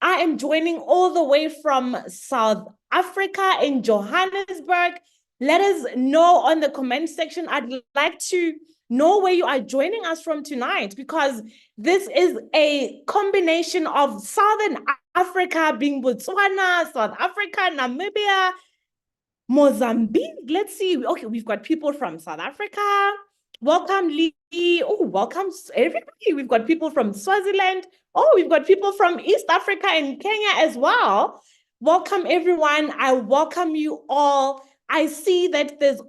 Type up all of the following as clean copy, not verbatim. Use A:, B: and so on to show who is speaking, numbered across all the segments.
A: I am joining all the way from South Africa in Johannesburg. Let us know on the comment section. I'd like to know where you are joining us from tonight, because this is a combination of Southern Africa, being Botswana, South Africa, Namibia, Mozambique. Let's see. Okay, we've got people from South Africa. Welcome, Lee. Oh, welcome everybody. We've got people from Swaziland. Oh, we've got people from East Africa and Kenya as well. Welcome, everyone. I welcome you all. I see that there's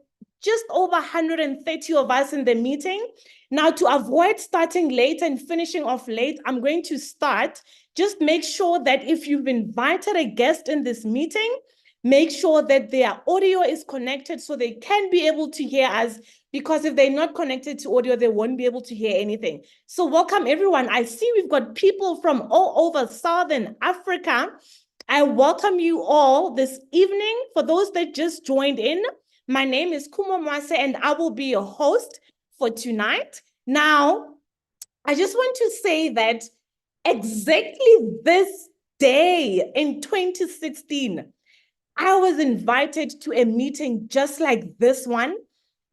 A: just over 130 of us in the meeting. Now, to avoid starting late and finishing off late, I'm going to start. Just make sure that if you've invited a guest in this meeting, make sure that their audio is connected so they can be able to hear us, because if they're not connected to audio, they won't be able to hear anything. So welcome, everyone. I see we've got people from all over Southern Africa. I welcome you all this evening. For those that just joined in, my name is Khumo, and I will be your host for tonight. Now, I just want to say that exactly this day in 2016, I was invited to a meeting just like this one,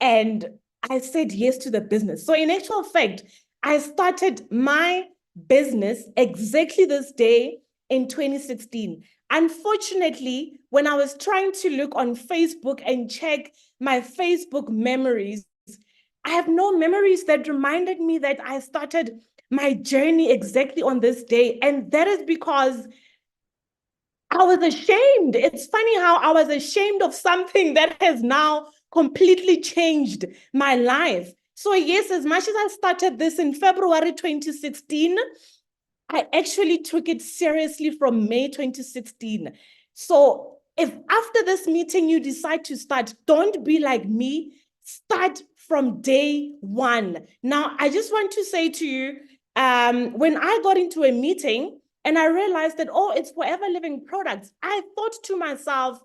A: and I said yes to the business. So in actual fact, I started my business exactly this day in 2016. Unfortunately, when I was trying to look on Facebook and check my Facebook memories, I have no memories that reminded me that I started my journey exactly on this day. And that is because I was ashamed. It's funny how I was ashamed of something that has now completely changed my life. So yes, as much as I started this in February 2016, I actually took it seriously from May 2016. So if after this meeting you decide to start, don't be like me. Start from day one. Now, I just want to say to you, when I got into a meeting, and I realized that, oh, it's Forever Living products, I thought to myself,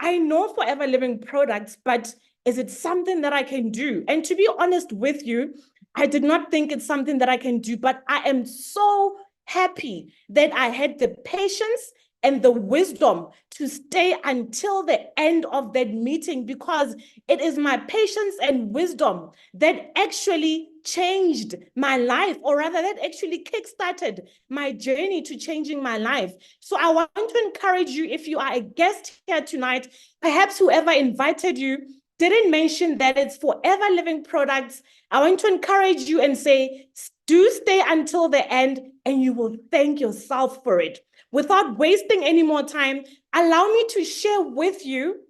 A: I know Forever Living products, but is it something that I can do? And to be honest with you, I did not think it's something that I can do, but I am so happy that I had the patience and the wisdom to stay until the end of that meeting, because it is my patience and wisdom that actually changed my life, or rather that actually kickstarted my journey to changing my life. So I want to encourage you, if you are a guest here tonight, perhaps whoever invited you didn't mention that it's Forever Living products, I want to encourage you and say, do stay until the end and you will thank yourself for it. Without wasting any more time, allow me to share with you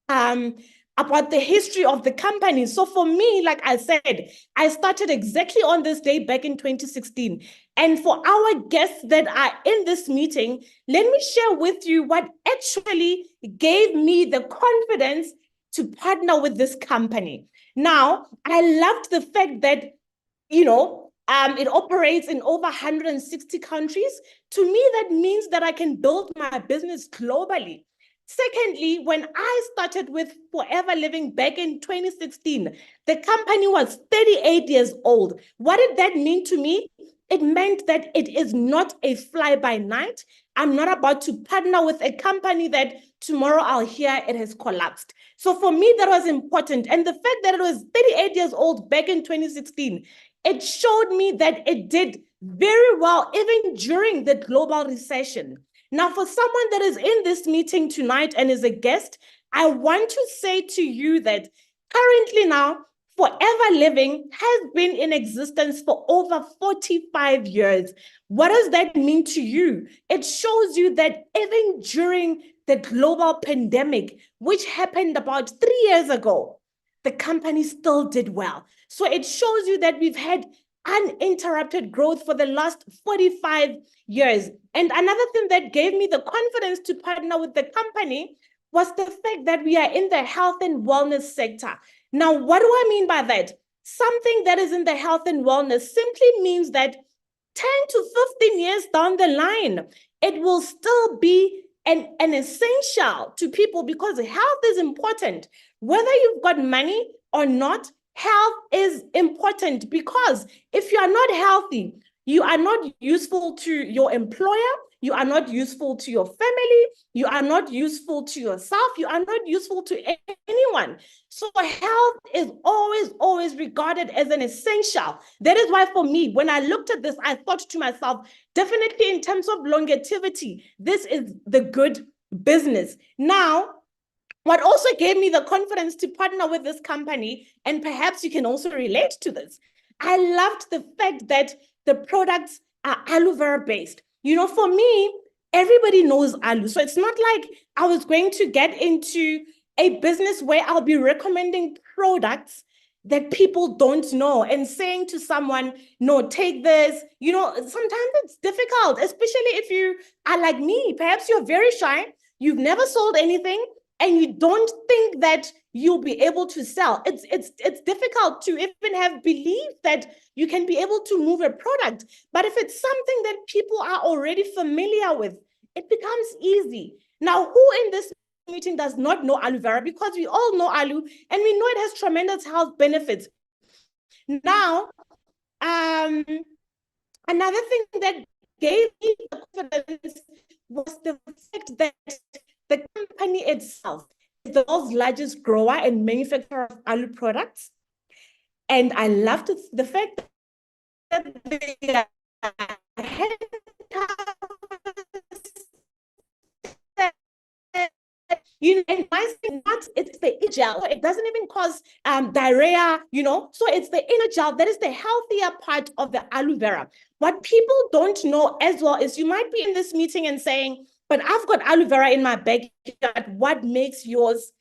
A: about the history of the company. So for me, like I said, I started exactly on this day back in 2016. And for our guests that are in this meeting, let me share with you what actually gave me the confidence to partner with this company. Now, I loved the fact that, it operates in over 160 countries. To me, that means that I can build my business globally. Secondly, when I started with Forever Living back in 2016, the company was 38 years old. What did that mean to me? It meant that it is not a fly-by-night. I'm not about to partner with a company that tomorrow I'll hear it has collapsed. So for me, that was important. And the fact that it was 38 years old back in 2016, it showed me that it did very well even during the global recession. Now, for someone that is in this meeting tonight and is a guest, I want to say to you that currently now, Forever Living has been in existence for over 45 years. What does that mean to you? It shows you that even during the global pandemic, which happened about 3 years ago, the company still did well. So it shows you that we've had uninterrupted growth for the last 45 years. And another thing that gave me the confidence to partner with the company was the fact that we are in the health and wellness sector. Now, what do I mean by that? Something that is in the health and wellness simply means that 10 to 15 years down the line, it will still be an essential to people, because health is important. Whether you've got money or not, health is important, because if you are not healthy, you are not useful to your employer, You are not useful to your family. You are not useful to yourself. You are not useful to anyone. So health is always regarded as an essential. That is why for me, when I looked at this, I thought to myself, definitely in terms of longevity, this is the good business. Now, what also gave me the confidence to partner with this company, and perhaps you can also relate to this, I loved the fact that the products are aloe vera based. You know, for me, everybody knows aloe. So it's not like I was going to get into a business where I'll be recommending products that people don't know and saying to someone, no, take this. You know, sometimes it's difficult, especially if you are like me. Perhaps you're very shy. You've never sold anything and you don't think that you'll be able to sell. It's difficult to even have belief that you can be able to move a product. But if it's something that people are already familiar with, it becomes easy. Now, who in this meeting does not know aloe vera? Because we all know aloe and we know it has tremendous health benefits. Now, another thing that gave me confidence was the fact that the company itself is the world's largest grower and manufacturer of aloe products. And I loved the fact that they you know, and my thing, not it's the inner gel. It doesn't even cause diarrhea, you know. So it's the inner gel that is the healthier part of the aloe vera. What people don't know as well is you might be in this meeting and saying, but I've got aloe vera in my backyard. What makes yours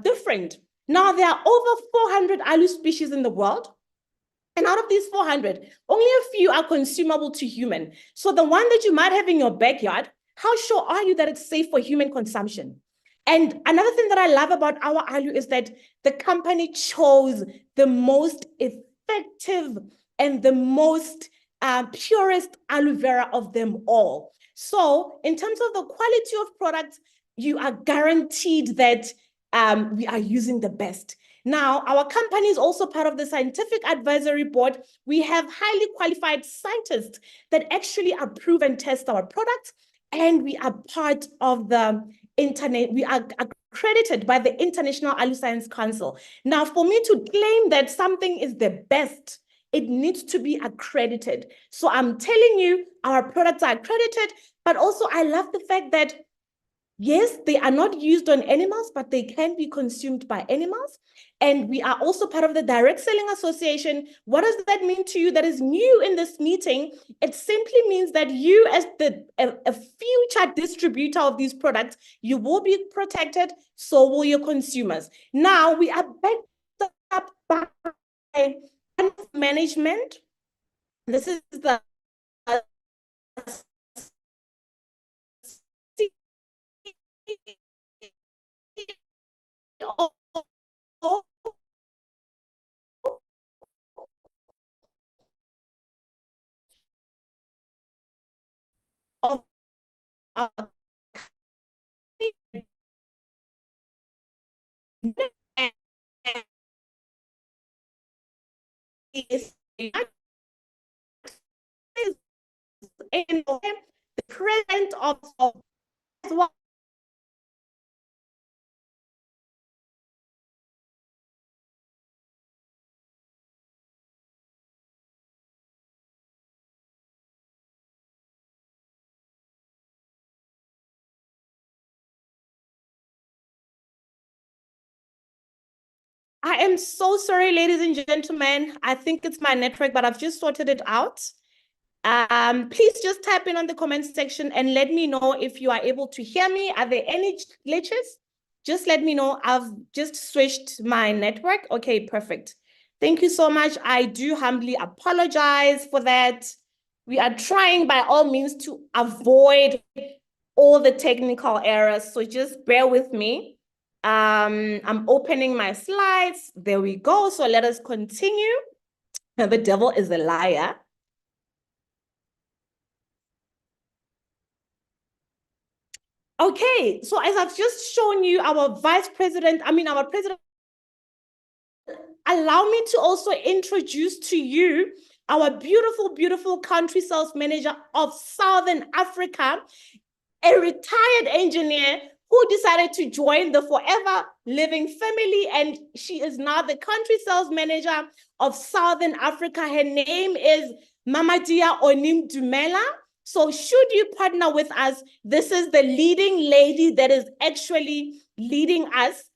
A: different? Now, there are over 400 aloe species in the world. And out of these 400, only a few are consumable to human. So the one that you might have in your backyard, how sure are you that it's safe for human consumption? And another thing that I love about our aloe is that the company chose the most effective and the most purest aloe vera of them all. So in terms of the quality of products, you are guaranteed that we are using the best. Now, our company is also part of the scientific advisory board. We have highly qualified scientists that actually approve and test our products, and we are part of the internet. We are accredited by the International Aloe Science Council. Now, for me to claim that something is the best, it needs to be accredited. So I'm telling you, our products are accredited, but also I love the fact that yes, they are not used on animals, but they can be consumed by animals. And we are also part of the Direct Selling Association. What does that mean to you that is new in this meeting? It simply means that you, as a future distributor of these products, you will be protected, so will your consumers. Now, we are backed up by management. This is the of is in the president of as well. I am so sorry, ladies and gentlemen. I think it's my network, but I've just sorted it out. Please just type in on the comment section and let me know if you are able to hear me. Are there any glitches? Just let me know. I've just switched my network. Okay, perfect. Thank you so much. I do humbly apologize for that. We are trying by all means to avoid all the technical errors, so just bear with me. I'm opening my slides. There we go. So let us continue. The devil is a liar. Okay, so as I've just shown you, our president, allow me to also introduce to you our beautiful, beautiful country sales manager of Southern Africa, a retired engineer who decided to join the Forever Living family, and she is now the country sales manager of Southern Africa. Her name is Mamadia Onim Dumela. So should you partner with us, this is the leading lady that is actually leading us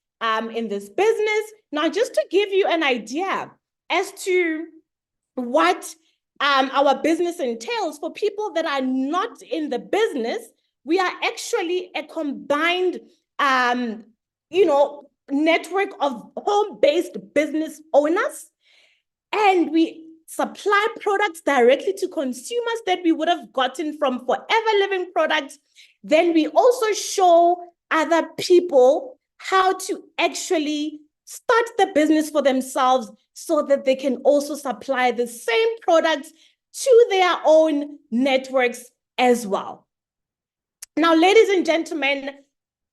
A: in this business. Now, just to give you an idea as to what our business entails, for people that are not in the business, we are actually a combined, network of home-based business owners, and we supply products directly to consumers that we would have gotten from Forever Living products. Then we also show other people how to actually start the business for themselves so that they can also supply the same products to their own networks as well. Now, ladies and gentlemen,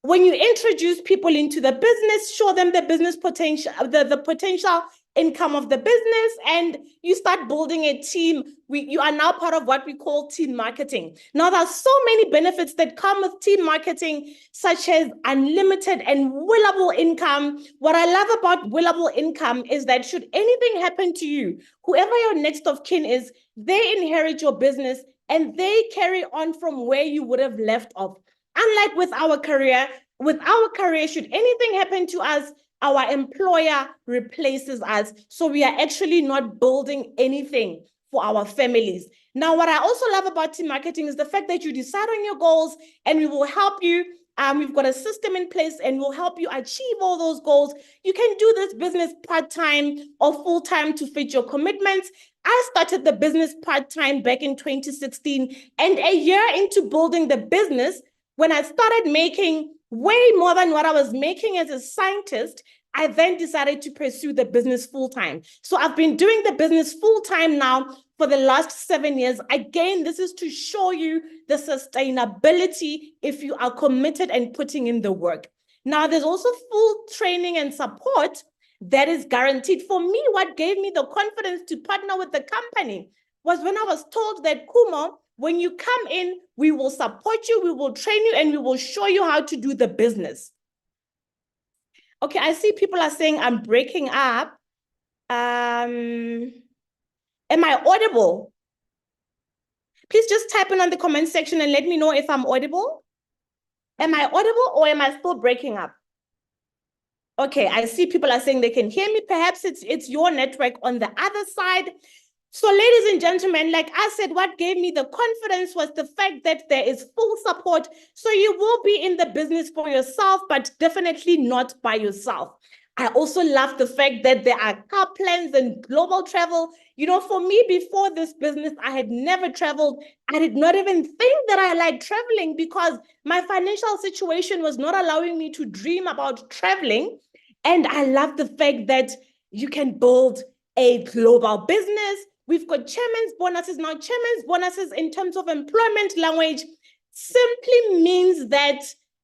A: when you introduce people into the business, show them the business potential, the potential income of the business, and you start building a team. You are now part of what we call team marketing. Now, there's so many benefits that come with team marketing, such as unlimited and willable income. What I love about willable income is that should anything happen to you, whoever your next of kin is, they inherit your business and they carry on from where you would have left off. Unlike with our career, should anything happen to us, our employer replaces us. So we are actually not building anything for our families. Now, what I also love about team marketing is the fact that you decide on your goals and we will help you. We've got a system in place and we'll help you achieve all those goals. You can do this business part-time or full-time to fit your commitments. I started the business part-time back in 2016, and a year into building the business, when I started making way more than what I was making as a scientist, I then decided to pursue the business full-time. So I've been doing the business full-time now for the last 7 years. Again, this is to show you the sustainability if you are committed and putting in the work. Now, there's also full training and support that is guaranteed. For me, what gave me the confidence to partner with the company was when I was told that, Khumo, when you come in, we will support you, we will train you, and we will show you how to do the business. Okay, I see people are saying I'm breaking up. Am I audible? Please just type in on the comment section and let me know if I'm audible. Am I audible or am I still breaking up? Okay, I see people are saying they can hear me. Perhaps it's your network on the other side. So ladies and gentlemen, like I said, what gave me the confidence was the fact that there is full support. So you will be in the business for yourself, but definitely not by yourself. I also love the fact that there are car plans and global travel. You know, for me, before this business, I had never traveled. I did not even think that I liked traveling because my financial situation was not allowing me to dream about traveling. And I love the fact that you can build a global business. We've got chairman's bonuses. Now, chairman's bonuses in terms of employment language simply means that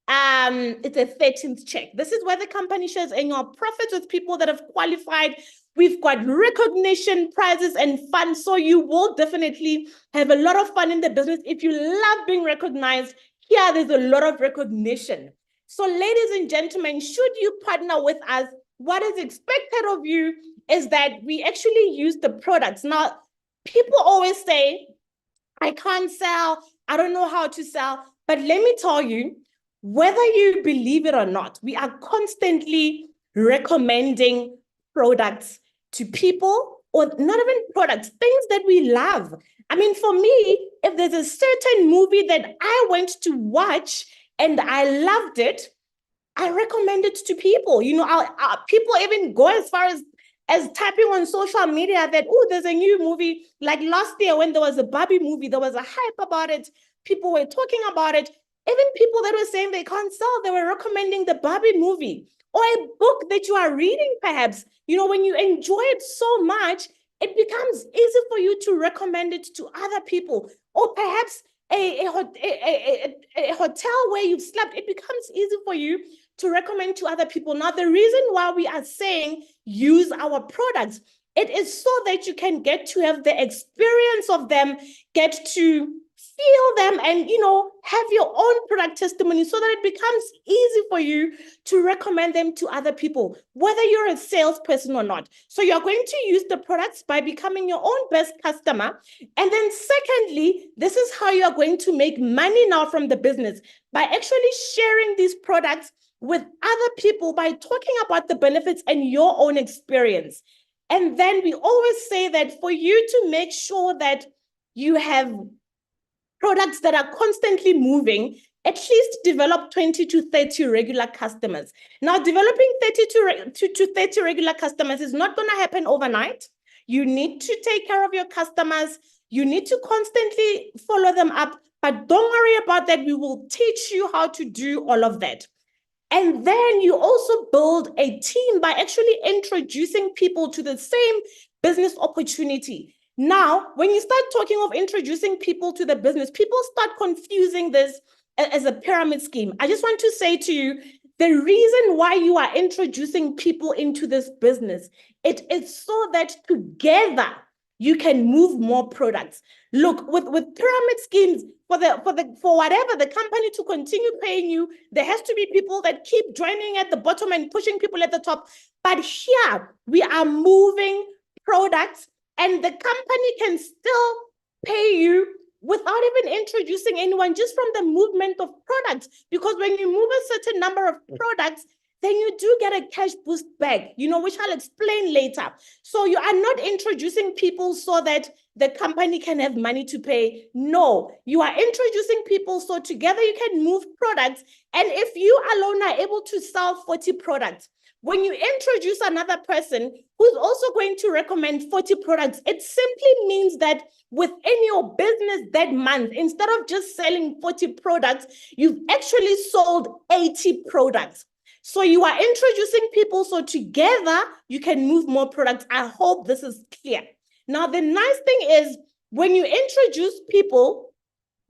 A: it's a 13th check. This is where the company shares annual profits with people that have qualified. We've got recognition, prizes, and fun. So you will definitely have a lot of fun in the business. If you love being recognized, here there's a lot of recognition. So ladies and gentlemen, should you partner with us, what is expected of you is that we actually use the products. Now, people always say, I can't sell, I don't know how to sell. But let me tell you, whether you believe it or not, we are constantly recommending products to people, or not even products, things that we love. I mean, for me, if there's a certain movie that I went to watch and I loved it, I recommend it to people. You know, people even go as far as typing on social media that, oh, there's a new movie. Like last year when there was a Barbie movie, there was a hype about it. People were talking about it. Even people that were saying they can't sell, they were recommending the Barbie movie or a book that you are reading, perhaps. You know, when you enjoy it so much, it becomes easy for you to recommend it to other people. Or perhaps a hotel where you've slept, it becomes easy for you to recommend to other people. Now, the reason why we are saying use our products It is so that you can get to have the experience of them, get to feel them, and, have your own product testimony so that it becomes easy for you to recommend them to other people, whether you're a salesperson or not. So you're going to use the products by becoming your own best customer. And then secondly, this is how you're going to make money now from the business, by actually sharing these products with other people, by talking about the benefits and your own experience. And then we always say that for you to make sure that you have products that are constantly moving, at least develop 20 to 30 regular customers. Now, developing 30 to 30 regular customers is not going to happen overnight. You need to take care of your customers. You need to constantly follow them up. But don't worry about that. We will teach you how to do all of that. And then you also build a team by actually introducing people to the same business opportunity. Now, when you start talking of introducing people to the business, people start confusing this as a pyramid scheme. I just want to say to you, the reason why you are introducing people into this business, it is so that together you can move more products. Look, with pyramid schemes, for whatever the company to continue paying you, there has to be people that keep joining at the bottom and pushing people at the top. But here we are moving products, and the company can still pay you without even introducing anyone, just from the movement of products. Because when you move a certain number of products, then you do get a cash boost back, which I'll explain later. So you are not introducing people so that the company can have money to pay. No, you are introducing people so together you can move products. And if you alone are able to sell 40 products, when you introduce another person who's also going to recommend 40 products, it simply means that within your business that month, instead of just selling 40 products, you've actually sold 80 products. So you are introducing people so together you can move more products. I hope this is clear. Now, the nice thing is when you introduce people,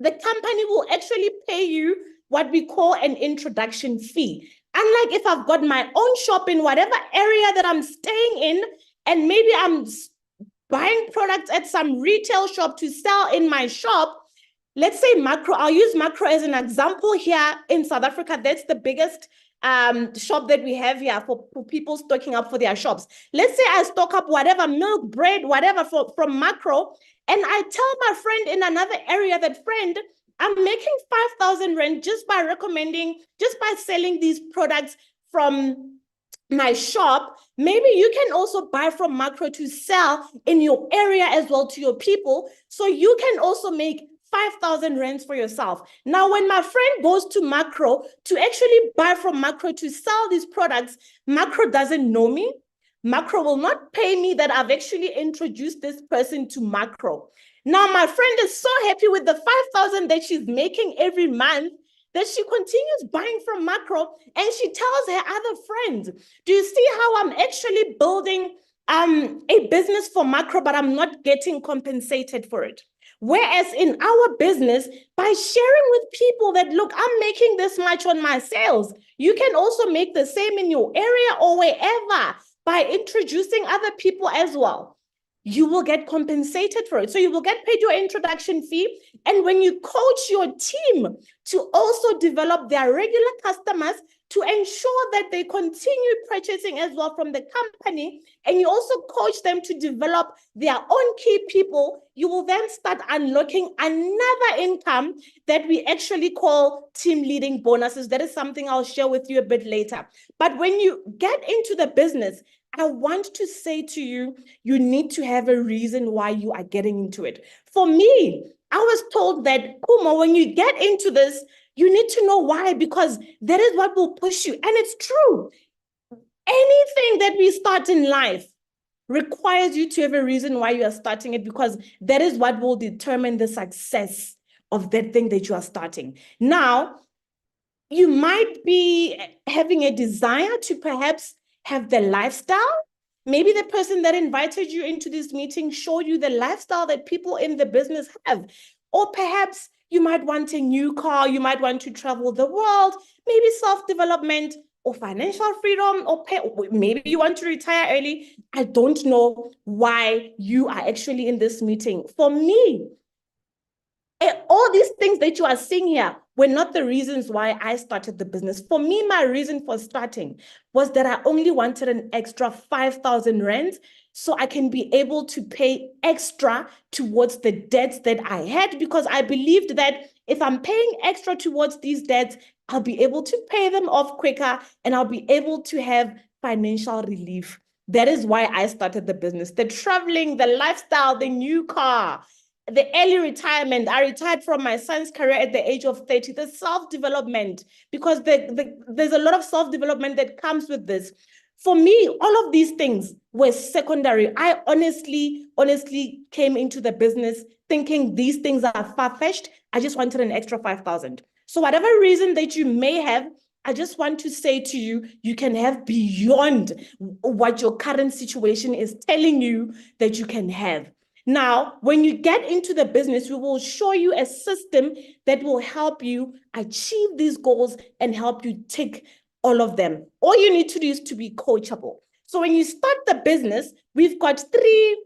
A: the company will actually pay you what we call an introduction fee. Unlike if I've got my own shop in whatever area that I'm staying in, and maybe I'm buying products at some retail shop to sell in my shop, let's say Macro. I'll use Macro as an example here in South Africa. That's the biggest shop that we have here for people stocking up for their shops. Let's say I stock up whatever, milk, bread, whatever from Macro, and I tell my friend in another area that, friend, I'm making 5,000 rand just by selling these products from my shop. Maybe you can also buy from Macro to sell in your area as well to your people. So you can also make 5,000 rands for yourself. Now, when my friend goes to Macro to actually buy from Macro to sell these products, Macro doesn't know me. Macro will not pay me that I've actually introduced this person to Macro. Now, my friend is so happy with the 5,000 that she's making every month that she continues buying from Macro, and she tells her other friends, do you see how I'm actually building a business for Macro, but I'm not getting compensated for it? Whereas in our business, by sharing with people that, look, I'm making this much on my sales, you can also make the same in your area or wherever by introducing other people as well. You will get compensated for it. So you will get paid your introduction fee. And when you coach your team to also develop their regular customers to ensure that they continue purchasing as well from the company, and you also coach them to develop their own key people, you will then start unlocking another income that we actually call team leading bonuses. That is something I'll share with you a bit later. But when you get into the business, I want to say to you, you need to have a reason why you are getting into it. For me, I was told that, Khumo, when you get into this, you need to know why, because that is what will push you. And it's true. Anything that we start in life requires you to have a reason why you are starting it, because that is what will determine the success of that thing that you are starting. Now, you might be having a desire to perhaps have the lifestyle. Maybe the person that invited you into this meeting showed you the lifestyle that people in the business have. Or perhaps you might want a new car, you might want to travel the world, maybe self-development. or financial freedom, or maybe you want to retire early. I don't know why you are actually in this meeting. For me, all these things that you are seeing here were not the reasons why I started the business. For me, my reason for starting was that I only wanted an extra 5,000 rand so I can be able to pay extra towards the debts that I had, because I believed that if I'm paying extra towards these debts, I'll be able to pay them off quicker and I'll be able to have financial relief. That is why I started the business. The traveling, the lifestyle, the new car, the early retirement. I retired from my son's career at the age of 30. The self-development, because there's a lot of self-development that comes with this. For me, all of these things were secondary. I honestly came into the business thinking these things are far-fetched. I just wanted an extra 5,000. So whatever reason that you may have, I just want to say to you, you can have beyond what your current situation is telling you that you can have. Now, when you get into the business, we will show you a system that will help you achieve these goals and help you tick all of them. All you need to do is to be coachable. So when you start the business, we've got three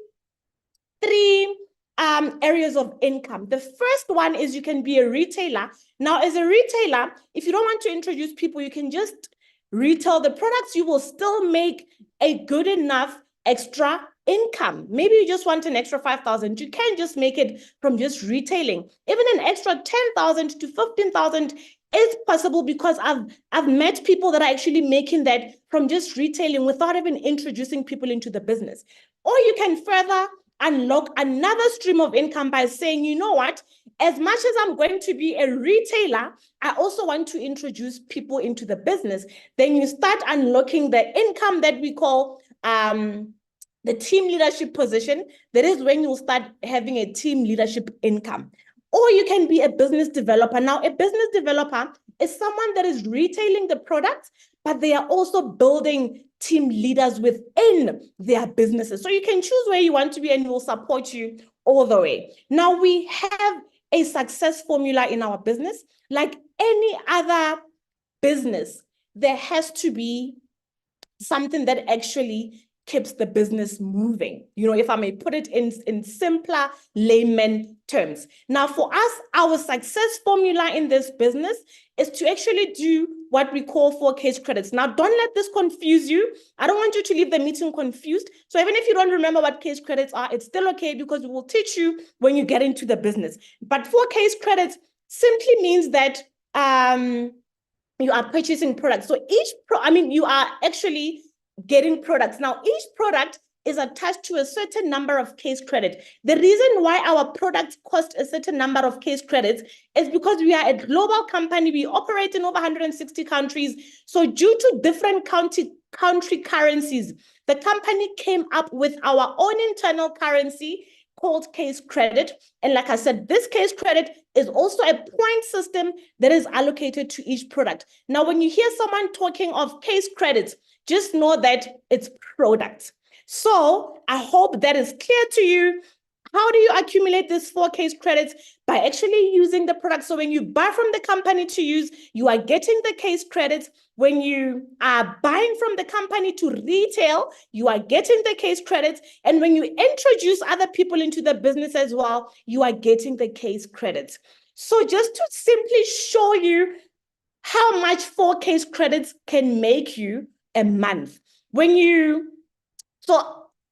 A: areas of income. The first one is you can be a retailer. Now, as a retailer, if you don't want to introduce people, you can just retail the products. You will still make a good enough extra income. Maybe you just want an extra 5,000. You can just make it from just retailing. Even an extra 10,000 to 15,000 is possible, because I've met people that are actually making that from just retailing without even introducing people into the business. Or you can further unlock another stream of income by saying, you know what, as much as I'm going to be a retailer, I also want to introduce people into the business. Then you start unlocking the income that we call the team leadership position. That is when you'll start having a team leadership income. Or you can be a business developer. Now, a business developer is someone that is retailing the product, but they are also building team leaders within their businesses. So you can choose where you want to be and we'll support you all the way. Now, we have a success formula in our business. Like any other business, there has to be something that actually keeps the business moving, if I may put it in simpler layman terms. Now, for us, our success formula in this business is to actually do what we call 4 case credits. Now, don't let this confuse you. I don't want you to leave the meeting confused. So even if you don't remember what case credits are, it's still okay, because we will teach you when you get into the business. But 4 case credits simply means that you are purchasing products. So you are actually getting products. Now, each product is attached to a certain number of case credit. The reason why our products cost a certain number of case credits is because we are a global company. We operate in over 160 countries. So due to different country currencies, the company came up with our own internal currency called case credit. And like I said, this case credit is also a point system that is allocated to each product. Now, when you hear someone talking of case credits, just know that it's products. So I hope that is clear to you. How do you accumulate these 4 case credits? By actually using the product. So when you buy from the company to use, you are getting the case credits. When you are buying from the company to retail, you are getting the case credits. And when you introduce other people into the business as well, you are getting the case credits. So just to simply show you how much 4 case credits can make you a month.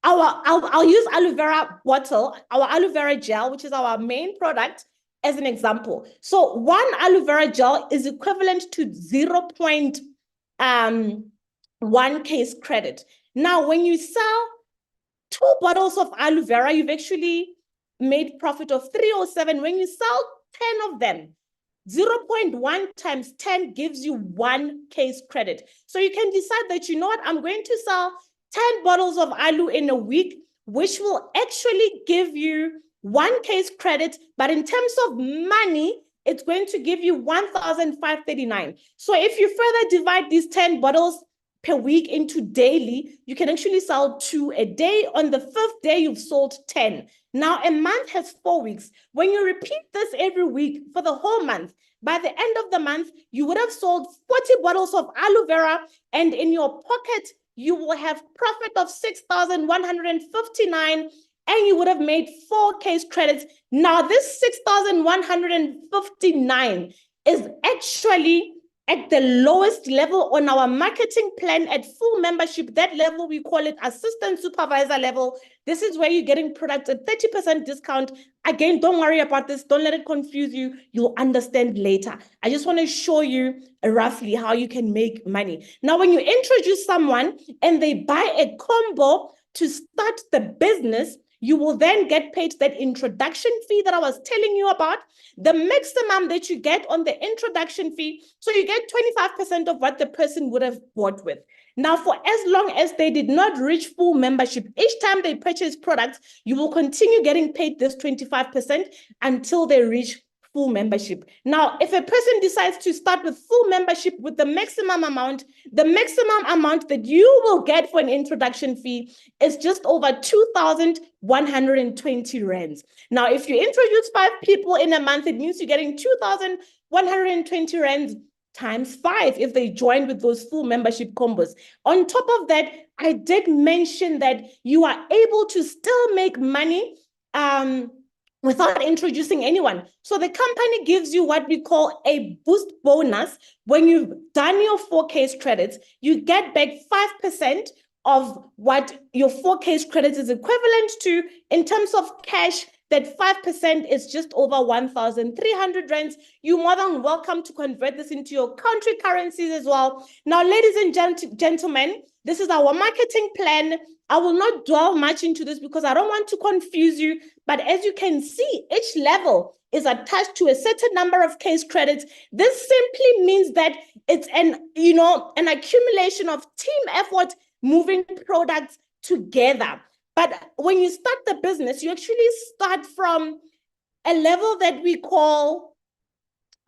A: I'll use aloe vera bottle, our aloe vera gel, which is our main product, as an example. So 1 aloe vera gel is equivalent to 0.1 case credit. Now, when you sell 2 bottles of aloe vera, you've actually made profit of 307. When you sell 10 of them, 0.1 times 10 gives you 1 case credit. So you can decide that, you know what, I'm going to sell 10 bottles of aloe in a week, which will actually give you 1 case credit. But in terms of money, it's going to give you 1,539. So if you further divide these 10 bottles per week into daily, you can actually sell 2 a day. On the 5th day, you've sold 10. Now, a month has 4 weeks. When you repeat this every week for the whole month, By the end of the month, you would have sold 40 bottles of aloe vera, and in your pocket, you will have profit of 6,159, and you would have made 4 case credits. Now, this 6,159 is actually at the lowest level on our marketing plan at full membership. That level, we call it assistant supervisor level. This is where you're getting products at 30% discount. Again, don't worry about this. Don't let it confuse you. You'll understand later. I just want to show you roughly how you can make money. Now, when you introduce someone and they buy a combo to start the business, you will then get paid that introduction fee that I was telling you about, the maximum that you get on the introduction fee. So you get 25% of what the person would have bought with. Now, for as long as they did not reach full membership, each time they purchase products, you will continue getting paid this 25% until they reach full membership. Now, if a person decides to start with full membership with the maximum amount that you will get for an introduction fee is just over 2,120 rands. Now, if you introduce 5 people in a month, it means you're getting 2,120 rands times 5 if they join with those full membership combos. On top of that, I did mention that you are able to still make money without introducing anyone. So the company gives you what we call a boost bonus. When you've done your 4 case credits, you get back 5% of what your 4 case credits is equivalent to. In terms of cash, that 5% is just over 1,300 rands. You're more than welcome to convert this into your country currencies as well. Now, ladies and gentlemen, this is our marketing plan. I will not dwell much into this because I don't want to confuse you. But as you can see, each level is attached to a certain number of case credits. This simply means that it's an accumulation of team effort moving products together. But when you start the business, you actually start from a level that we call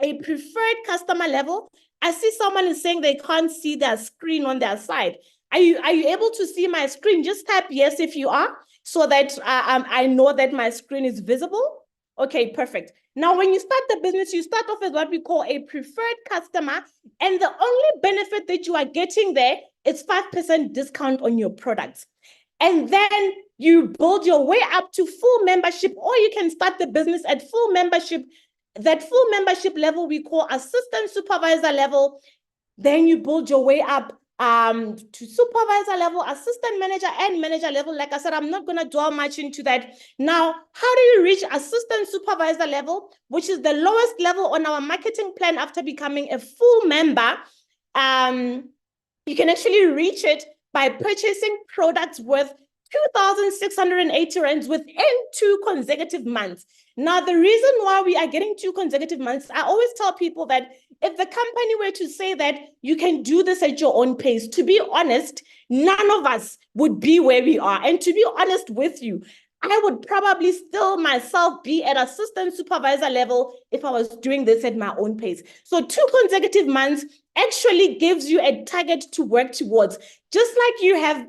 A: a preferred customer level. I see someone is saying they can't see their screen on their side. Are you able to see my screen? Just type yes if you are, so that I know that my screen is visible. Okay, perfect. Now, when you start the business, you start off as what we call a preferred customer, and the only benefit that you are getting there is 5% discount on your products. And then you build your way up to full membership, or you can start the business at full membership. That full membership level we call assistant supervisor level. Then you build your way up to supervisor level, assistant manager, and manager level. Like I said, I'm not going to dwell much into that. Now, how do you reach assistant supervisor level, which is the lowest level on our marketing plan after becoming a full member? You can actually reach it by purchasing products worth 2,680 rands within 2 consecutive months. Now, the reason why we are getting 2 consecutive months, I always tell people that if the company were to say that you can do this at your own pace, to be honest, none of us would be where we are. And to be honest with you, I would probably still myself be at assistant supervisor level if I was doing this at my own pace. So 2 consecutive months actually gives you a target to work towards. Just like you have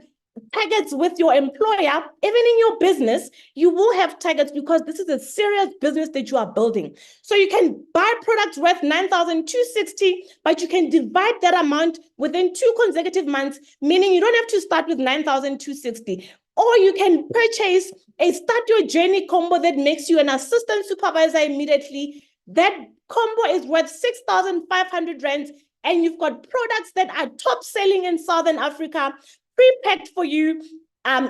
A: targets with your employer, even in your business, you will have targets because this is a serious business that you are building. So you can buy products worth 9,260, but you can divide that amount within 2 consecutive months, meaning you don't have to start with 9,260. Or you can purchase a Start Your Journey combo that makes you an assistant supervisor immediately. That combo is worth 6,500 rands, and you've got products that are top selling in Southern Africa, pre-packed for you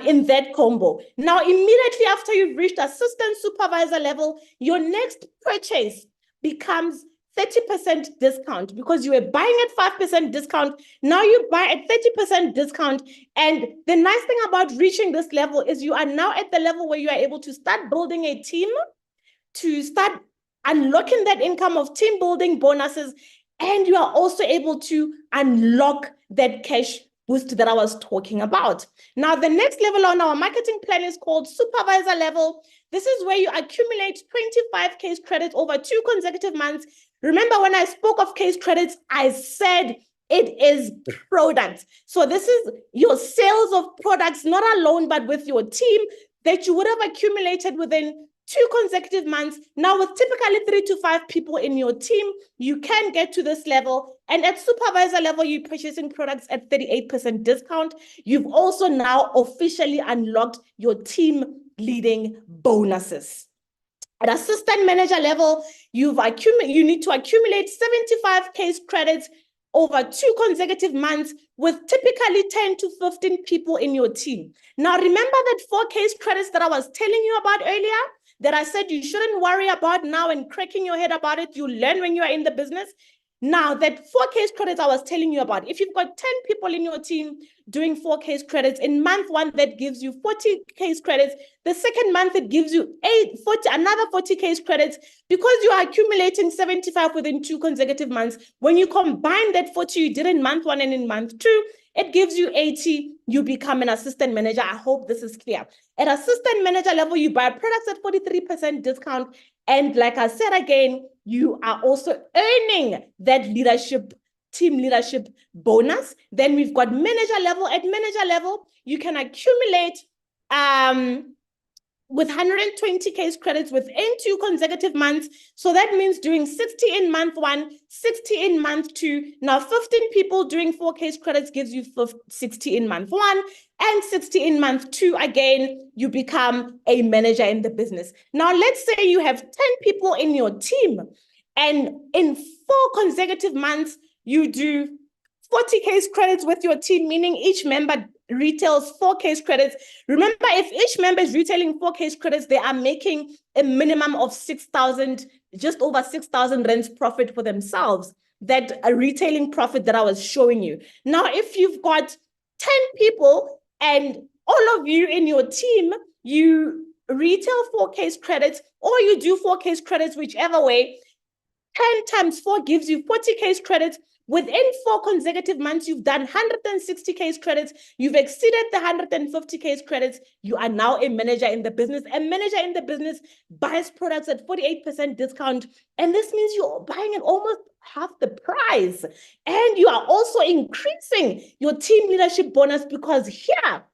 A: in that combo. Now, immediately after you've reached assistant supervisor level, your next purchase becomes 30% discount because you were buying at 5% discount. Now you buy at 30% discount. And the nice thing about reaching this level is you are now at the level where you are able to start building a team, to start unlocking that income of team building bonuses, and you are also able to unlock that cash boost that I was talking about. Now, the next level on our marketing plan is called supervisor level. This is where you accumulate 25 case credits over 2 consecutive months. Remember, when I spoke of case credits, I said it is products. So this is your sales of products, not alone, but with your team that you would have accumulated within 2 consecutive months. Now, with typically 3 to 5 people in your team, you can get to this level. And at supervisor level, you're purchasing products at 38% discount. You've also now officially unlocked your team leading bonuses. At assistant manager level, you need to accumulate 75 case credits over 2 consecutive months with typically 10 to 15 people in your team. Now, remember that 4 case credits that I was telling you about earlier, that I said you shouldn't worry about now and cracking your head about it. You learn when you are in the business. Now, that 4 case credits I was telling you about, if you've got 10 people in your team doing 4 case credits, in month 1, that gives you 40 case credits. The second month, it gives you another 40 case credits. Because you are accumulating 75 within 2 consecutive months, when you combine that 40 you did in month 1 and in month 2, it gives you 80. You become an assistant manager. I hope this is clear. At assistant manager level, you buy products at 43% discount. And like I said again, you are also earning that team leadership bonus. Then we've got manager level. At manager level, you can accumulate with 120 case credits within 2 consecutive months. So that means doing 60 in month 1, 60 in month 2. Now 15 people doing 4 case credits gives you 60 in month 1 and 60 in month 2. Again, you become a manager in the business. Now let's say you have 10 people in your team and in 4 consecutive months, you do 40 case credits with your team, meaning each member retails 4 case credits. Remember, if each member is retailing 4 case credits, they are making a minimum of 6,000, just over 6,000 rands profit for themselves. That a retailing profit that I was showing you. Now, if you've got 10 people and all of you in your team, you retail 4 case credits or you do 4 case credits, whichever way, 10 times 4 gives you 40 case credits. Within 4 consecutive months, you've done 160 case credits. You've exceeded the 150 case credits. You are now a manager in the business. A manager in the business buys products at 48% discount. And this means you're buying at almost half the price. And you are also increasing your team leadership bonus because here,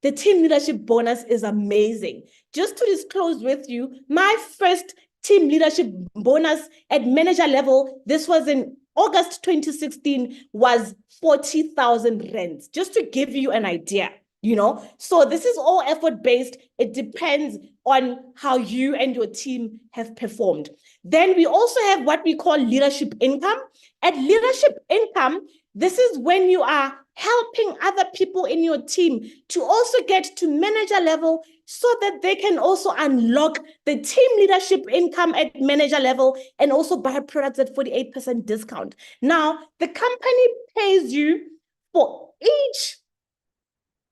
A: the team leadership bonus is amazing. Just to disclose with you, my first team leadership bonus at manager level, this was in August 2016, was 40,000 rands, just to give you an idea, you know? So this is all effort-based. It depends on how you and your team have performed. Then we also have what we call leadership income. At leadership income, this is when you are helping other people in your team to also get to manager level so that they can also unlock the team leadership income at manager level and also buy products at 48% discount. Now, the company pays you for each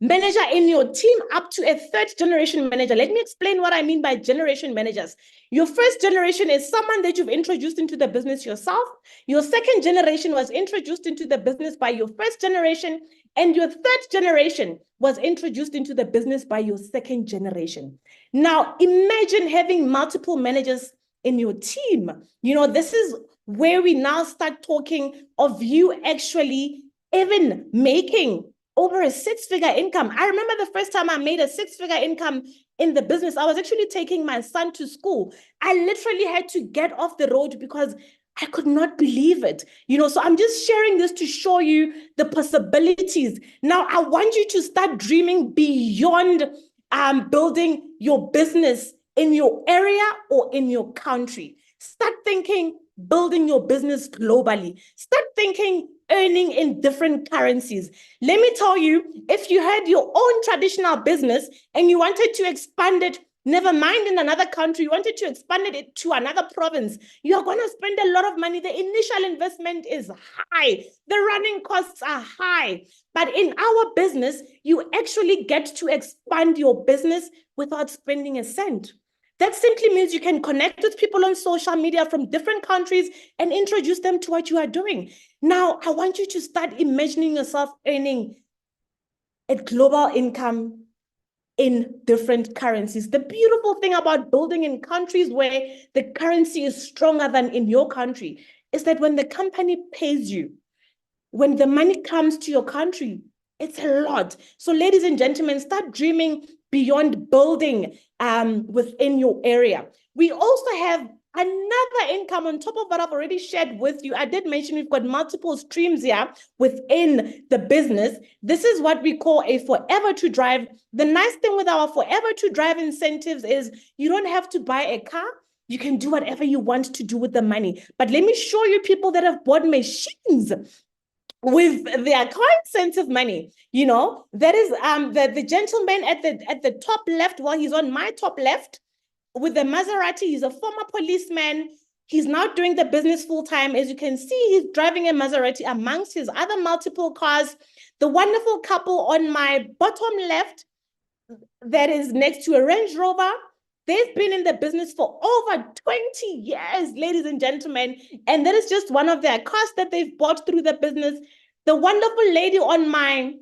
A: manager in your team up to a 3rd generation manager. Let me explain what I mean by generation managers. Your first generation is someone that you've introduced into the business yourself. Your second generation was introduced into the business by your first generation. And your 3rd generation was introduced into the business by your 2nd generation. Now, imagine having multiple managers in your team. You know, this is where we now start talking of you actually even making over a 6-figure income. I remember the first time I made a 6-figure income in the business, I was actually taking my son to school. I literally had to get off the road because I could not believe it. You know, so I'm just sharing this to show you the possibilities. Now, I want you to start dreaming beyond building your business in your area or in your country. Start thinking building your business globally. Start thinking earning in different currencies. Let me tell you, if you had your own traditional business and you wanted to expand it, never mind in another country, you wanted to expand it to another province, you're going to spend a lot of money. The initial investment is high. The running costs are high. But in our business, you actually get to expand your business without spending a cent. That simply means you can connect with people on social media from different countries and introduce them to what you are doing. Now, I want you to start imagining yourself earning a global income in different currencies. The beautiful thing about building in countries where the currency is stronger than in your country is that when the company pays you, when the money comes to your country, it's a lot. So ladies and gentlemen, start dreaming beyond building within your area. We also have another income on top of what I've already shared with you. I did mention we've got multiple streams here within the business. This is what we call a forever to drive. The nice thing with our forever to drive incentives is you don't have to buy a car. You can do whatever you want to do with the money. But let me show you people that have bought machines with their car incentive money. You know, that is the gentleman at the top left. Well, he's on my top left with the Maserati. He's a former policeman. He's now doing the business full time. As you can see, he's driving a Maserati amongst his other multiple cars. The wonderful couple on my bottom left, that is next to a Range Rover. They've been in the business for over 20 years, ladies and gentlemen. And that is just one of their cars that they've bought through the business. The wonderful lady on my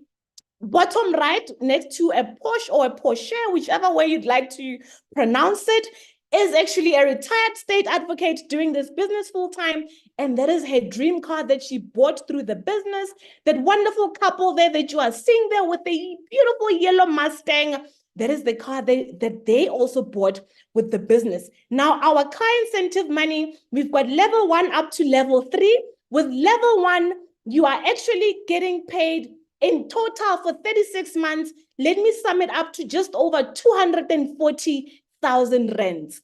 A: bottom right, next to a Porsche or a Porsche, whichever way you'd like to pronounce it, is actually a retired state advocate doing this business full time. And that is her dream car that she bought through the business. That wonderful couple there that you are seeing there with the beautiful yellow Mustang, that is the car that they also bought with the business. Now, our car incentive money, we've got level 1 up to level 3. With level 1, you are actually getting paid in total for 36 months. Let me sum it up to just over 240,000 rands.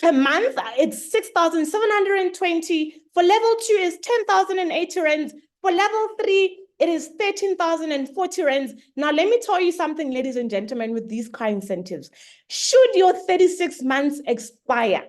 A: Per month, it's 6,720. For level 2 is 10,080 rands. For level 3, it is 13,040 rands. Now, let me tell you something, ladies and gentlemen, with these car incentives. Should your 36 months expire,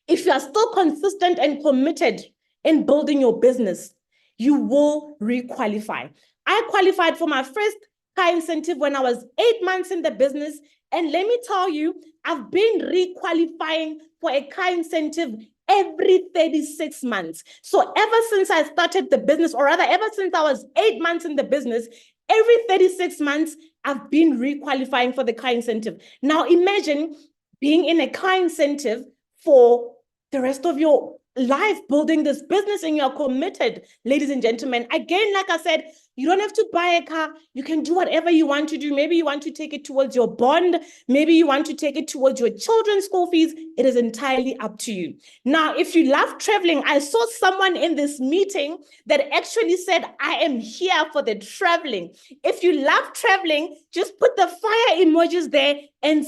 A: if you are still consistent and committed in building your business, you will requalify. I qualified for my first car incentive when I was 8 months in the business. And let me tell you, I've been requalifying for a car incentive every 36 months. So ever since I started the business, or rather ever since I was 8 months in the business, every 36 months, I've been requalifying for the car incentive. Now imagine being in a car incentive for the rest of your life, building this business, and you're committed, ladies and gentlemen. Again, like I said, you don't have to buy a car. You can do whatever you want to do. Maybe you want to take it towards your bond. Maybe you want to take it towards your children's school fees. It is entirely up to you. Now, if you love traveling, I saw someone in this meeting that actually said, I am here for the traveling. If you love traveling, just put the fire emojis there. And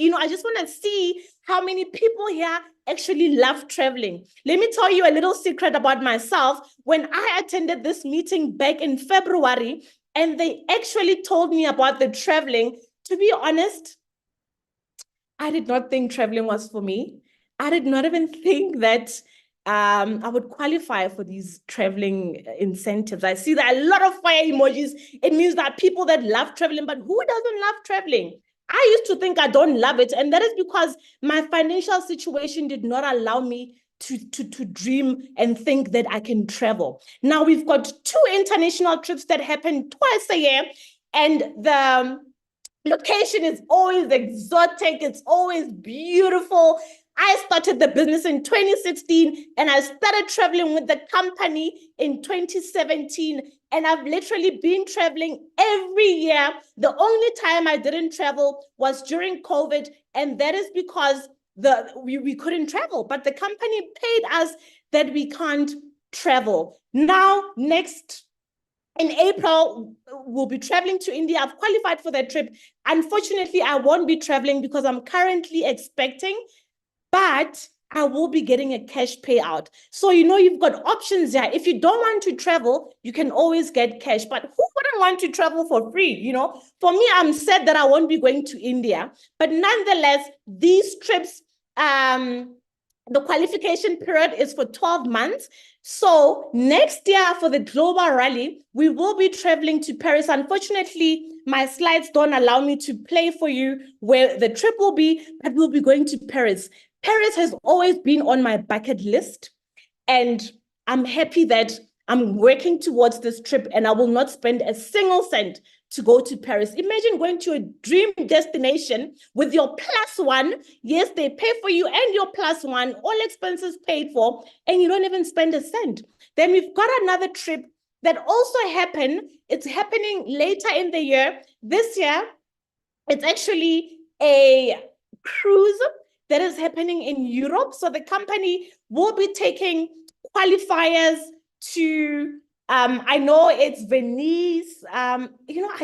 A: you know, I just want to see how many people here actually love traveling. Let me tell you a little secret about myself. When I attended this meeting back in February, and they actually told me about the traveling, to be honest, I did not think traveling was for me. I did not even think that I would qualify for these traveling incentives. I see that a lot of fire emojis. It means that people that love traveling, but who doesn't love traveling? I used to think I don't love it. And that is because my financial situation did not allow me to dream and think that I can travel. Now we've got 2 international trips that happen twice a year. And the location is always exotic. It's always beautiful. I started the business in 2016 and I started traveling with the company in 2017. And I've literally been traveling every year. The only time I didn't travel was during COVID. And that is because we couldn't travel, but the company paid us that we can't travel. Now, next in April, we'll be traveling to India. I've qualified for that trip. Unfortunately, I won't be traveling because I'm currently expecting, but I will be getting a cash payout. So, you know, you've got options there. If you don't want to travel, you can always get cash. But who wouldn't want to travel for free? You know, for me, I'm sad that I won't be going to India. But nonetheless, these trips, the qualification period is for 12 months. So next year for the global rally, we will be traveling to Paris. Unfortunately, my slides don't allow me to play for you where the trip will be, but we'll be going to Paris. Paris has always been on my bucket list, and I'm happy that I'm working towards this trip and I will not spend a single cent to go to Paris. Imagine going to a dream destination with your +1. Yes, they pay for you and your +1, all expenses paid for, and you don't even spend a cent. Then we've got another trip that also happened. It's happening later in the year. This year, it's actually a cruise that is happening in Europe. So the company will be taking qualifiers to, I know it's Venice. I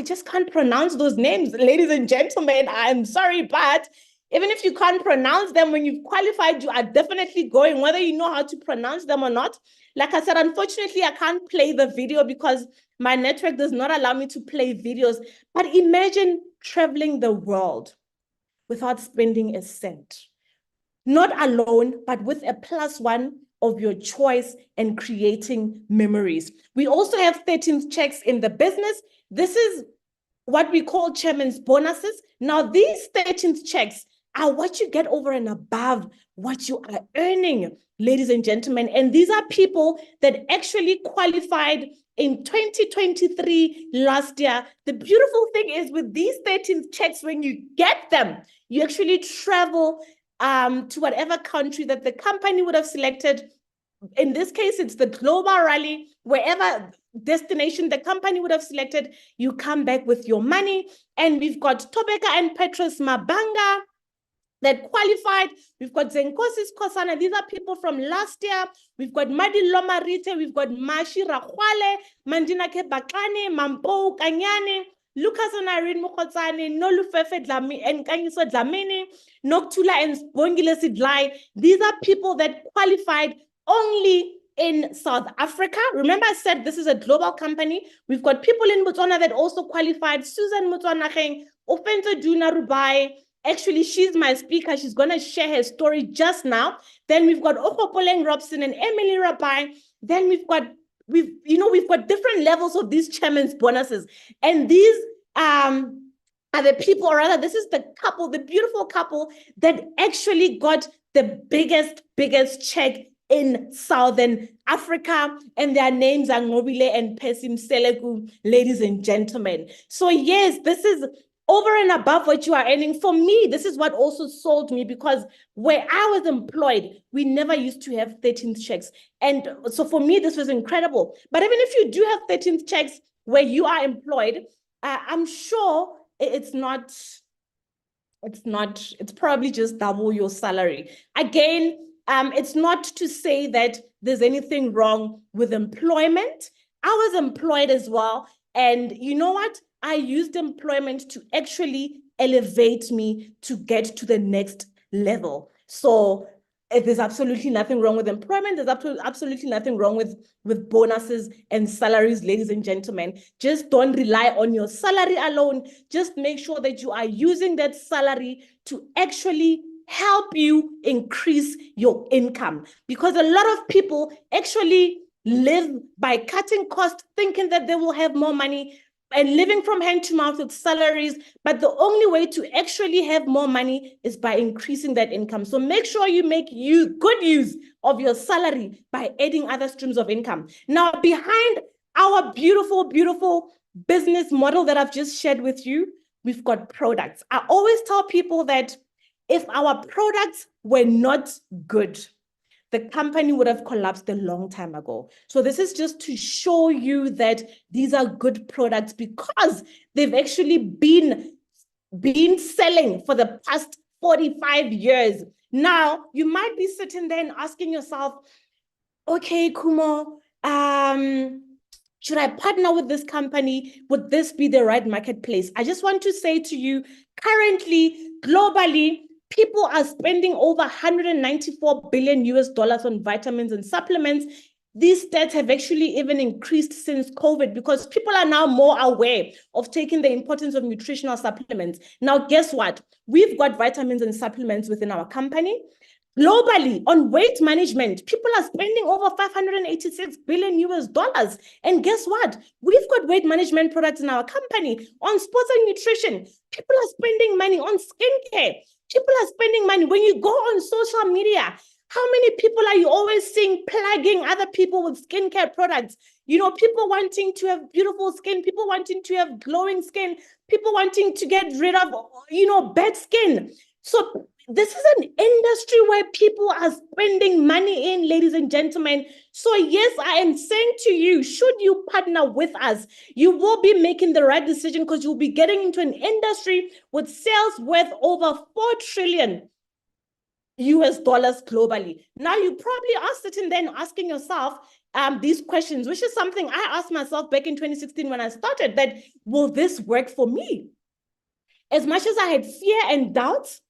A: just can't pronounce those names, ladies and gentlemen. I'm sorry, but even if you can't pronounce them, when you've qualified, you are definitely going, whether you know how to pronounce them or not. Like I said, unfortunately, I can't play the video because my network does not allow me to play videos. But imagine traveling the world without spending a cent. Not alone, but with a +1 of your choice and creating memories. We also have 13th checks in the business. This is what we call chairman's bonuses. Now, these 13th checks are what you get over and above what you are earning, ladies and gentlemen. And these are people that actually qualified in 2023 last year. The beautiful thing is with these 13th checks, when you get them, you actually travel to whatever country that the company would have selected. In this case, it's the global rally, wherever destination the company would have selected, you come back with your money. And we've got Tobeka and Petrus Mabanga that qualified. We've got Zenkosis Kosana. These are people from last year. We've got Madi Lomarite. We've got Mashi Rakwale, Mandinake Bakane, Mampo Kanyane, Lucas Onarin Mukotsane, Nolufefe Dlami, and Kanyiso Dlamini, Noktula and Bongile Sidlai. These are people that qualified only in South Africa. Remember, I said this is a global company. We've got people in Botswana that also qualified. Susan Mutswanageng, Ofenso Duna Rabai. Actually, she's my speaker. She's going to share her story just now. Then we've got Okopoleng Robson and Emily Rabai. Then we've got different levels of these chairman's bonuses. And these are the people, or rather, this is the couple, the beautiful couple that actually got the biggest check in Southern Africa, and their names are Ngobile and Pesim Selegu, ladies and gentlemen. So yes, this is over and above what you are earning. For me, this is what also sold me, because where I was employed, we never used to have 13th checks. And so for me, this was incredible. But even if you do have 13th checks where you are employed, I'm sure it's probably just double your salary. Again, it's not to say that there's anything wrong with employment. I was employed as well. And you know what? I used employment to actually elevate me to get to the next level. So there's absolutely nothing wrong with employment. There's absolutely nothing wrong with bonuses and salaries, ladies and gentlemen. Just don't rely on your salary alone. Just make sure that you are using that salary to actually help you increase your income. Because a lot of people actually live by cutting costs, thinking that they will have more money, and living from hand to mouth with salaries. But the only way to actually have more money is by increasing that income. So make sure you make good use of your salary by adding other streams of income. Now, behind our beautiful, beautiful business model that I've just shared with you, we've got products. I always tell people that if our products were not good, the company would have collapsed a long time ago. So this is just to show you that these are good products because they've actually been selling for the past 45 years. Now, you might be sitting there and asking yourself, okay, Khumo, should I partner with this company? Would this be the right marketplace? I just want to say to you, currently, globally, people are spending over 194 billion US dollars on vitamins and supplements. These stats have actually even increased since COVID because people are now more aware of taking the importance of nutritional supplements. Now, guess what? We've got vitamins and supplements within our company. Globally, on weight management, people are spending over 586 billion US dollars. And guess what? We've got weight management products in our company. On sports and nutrition, people are spending money. On skincare, people are spending money. When you go on social media, how many people are you always seeing plugging other people with skincare products? You know, people wanting to have beautiful skin, people wanting to have glowing skin, people wanting to get rid of, bad skin. So This is an industry where people are spending money in, ladies and gentlemen. So yes, I am saying to you, should you partner with us, you will be making the right decision because you'll be getting into an industry with sales worth over 4 trillion US dollars globally. Now, you probably are sitting there and asking yourself these questions, which is something I asked myself back in 2016 when I started, that will this work for me? As much as I had fear and doubts,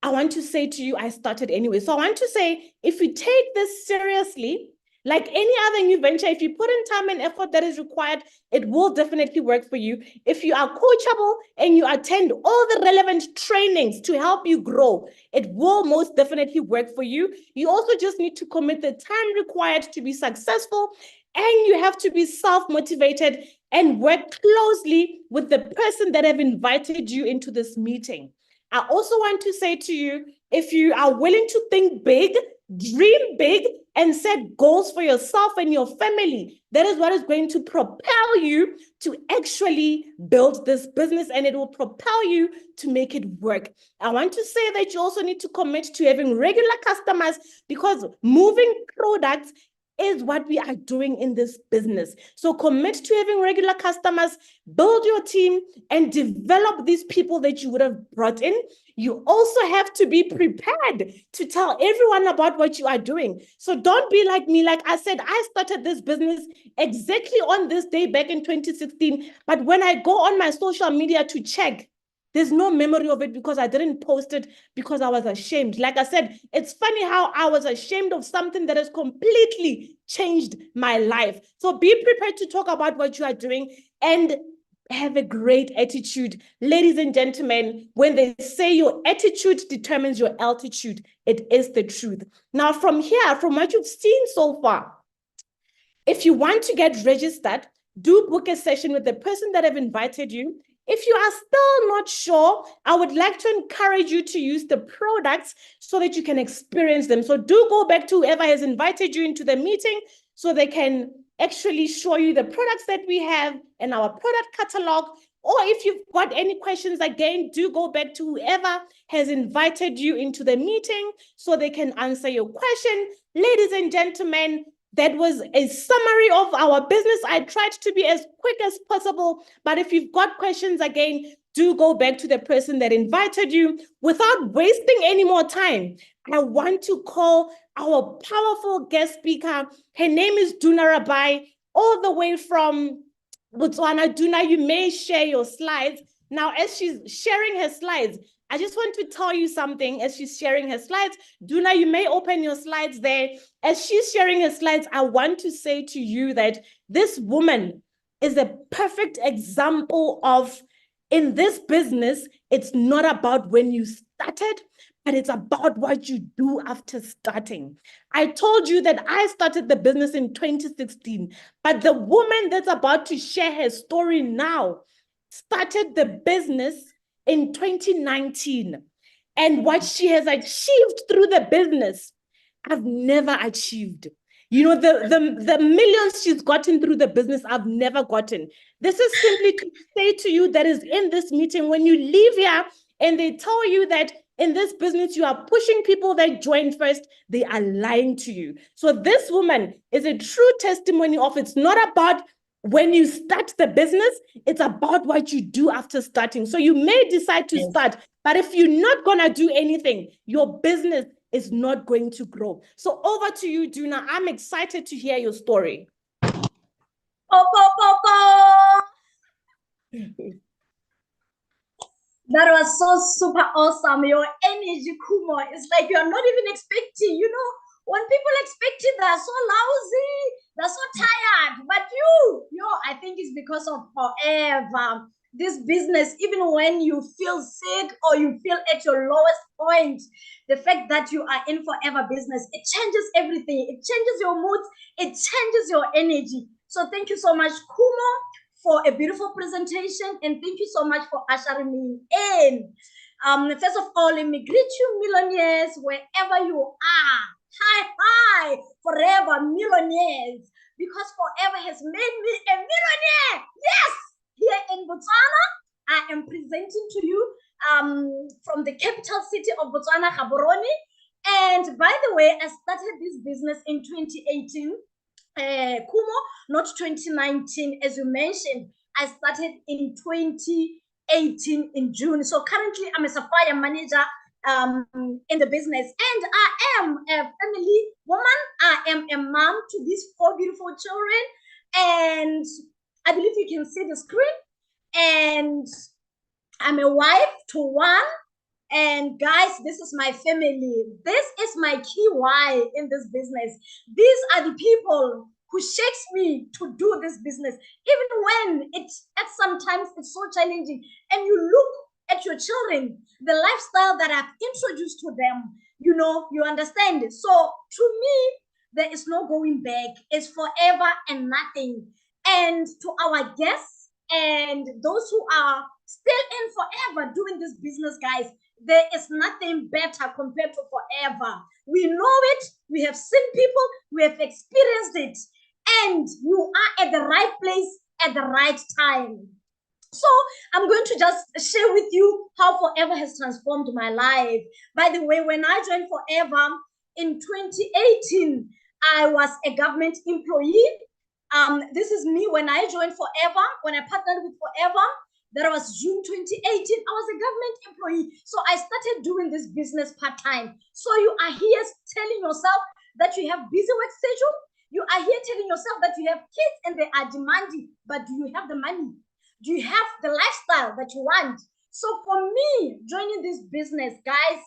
A: I want to say to you, I started anyway. So I want to say, if you take this seriously, like any other new venture, if you put in time and effort that is required, it will definitely work for you. If you are coachable and you attend all the relevant trainings to help you grow, it will most definitely work for you. You also just need to commit the time required to be successful, and you have to be self-motivated and work closely with the person that have invited you into this meeting. I also want to say to you, if you are willing to think big, dream big, and set goals for yourself and your family, that is what is going to propel you to actually build this business, and it will propel you to make it work. I want to say that you also need to commit to having regular customers, because moving products is what we are doing in this business. So commit to having regular customers, build your team, and develop these people that you would have brought in. You also have to be prepared to tell everyone about what you are doing. So don't be like me. Like I said, I started this business exactly on this day back in 2016. But when I go on my social media to check, there's no memory of it because I didn't post it because I was ashamed. Like I said, it's funny how I was ashamed of something that has completely changed my life. So be prepared to talk about what you are doing and have a great attitude. Ladies and gentlemen, when they say your attitude determines your altitude, it is the truth. Now, from here, from what you've seen so far, if you want to get registered, do book a session with the person that have invited you. If you are still not sure, I would like to encourage you to use the products so that you can experience them. So do go back to whoever has invited you into the meeting so they can actually show you the products that we have in our product catalog. Or if you've got any questions, again, do go back to whoever has invited you into the meeting so they can answer your question. Ladies and gentlemen, that was a summary of our business. I tried to be as quick as possible, but if you've got questions, again, do go back to the person that invited you. Without wasting any more time, I want to call our powerful guest speaker. Her name is Duna Rabai, all the way from Botswana. Duna, you may share your slides. Now, as she's sharing her slides, I just want to tell you something as she's sharing her slides. Duna, you may open your slides there. As she's sharing her slides, I want to say to you that this woman is a perfect example of, in this business, it's not about when you started, but it's about what you do after starting. I told you that I started the business in 2016, but the woman that's about to share her story now started the business in 2019. And what she has achieved through the business, I've never achieved. You know, the millions she's gotten through the business, I've never gotten. This is simply to say to you that is in this meeting, when you leave here and they tell you that in this business, you are pushing people that join first, they are lying to you. So this woman is a true testimony of, it's not about when you start the business, it's about what you do after starting. So you may decide to start, but if you're not going to do anything, your business is not going to grow. So over to you, Duna. I'm excited to hear your story.
B: That was so super awesome. Your energy, Khumo, it's like you're not even expecting, you know, when people expect it, they're so lousy, they're so tired. But I think it's because of forever. This business, even when you feel sick or you feel at your lowest point, the fact that you are in forever business, it changes everything. It changes your mood, it changes your energy. So thank you so much, Khumo, for a beautiful presentation, and thank you so much for ushering me in. First of all, let me greet you, millionaires, wherever you are. Hi, forever millionaires, because forever has made me a millionaire. Yes, here in Botswana, I am presenting to you from the capital city of Botswana, Gaborone. And by the way, I started this business in 2018, Khumo, not 2019, as you mentioned. I started in 2018 in June. So currently, I'm a supplier manager in the business, and I am a family woman. I am a mom to these 4 beautiful children, and I believe you can see the screen. And I'm a wife to one. And guys, this is my family. This is my key why in this business. These are the people who shakes me to do this business, even when at sometimes it's so challenging. And you look at your children, the lifestyle that I've introduced to them, you understand it. So to me, there is no going back. It's forever and nothing. And to our guests and those who are still in forever doing this business, guys, there is nothing better compared to forever. We know it, we have seen people, we have experienced it, and you are at the right place at the right time. So I'm going to just share with you how Forever has transformed my life. By the way, when I joined Forever in 2018, I was a government employee. This is me when I joined Forever, when I partnered with Forever. That was June 2018. I was a government employee. So I started doing this business part-time. So you are here telling yourself that you have busy work schedule. You are here telling yourself that you have kids and they are demanding, but do you have the money? Do you have the lifestyle that you want? So for me, joining this business, guys,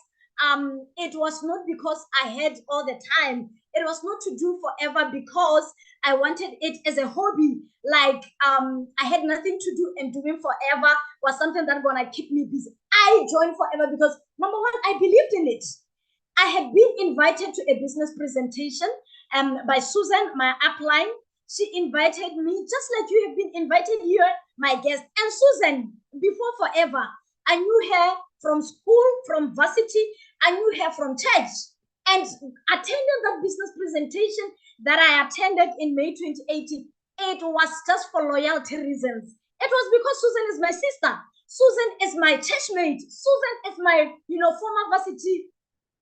B: it was not because I had all the time. It was not to do Forever because I wanted it as a hobby. Like I had nothing to do, and doing Forever was something that's gonna keep me busy. I joined Forever because number one, I believed in it. I had been invited to a business presentation by Susan, my upline. She invited me, just like you have been invited here, my guest. And Susan, before Forever, I knew her from school, from varsity. I knew her from church. And attending that business presentation that I attended in May 2018, it was just for loyalty reasons. It was because Susan is my sister. Susan is my churchmate. Susan is my, former varsity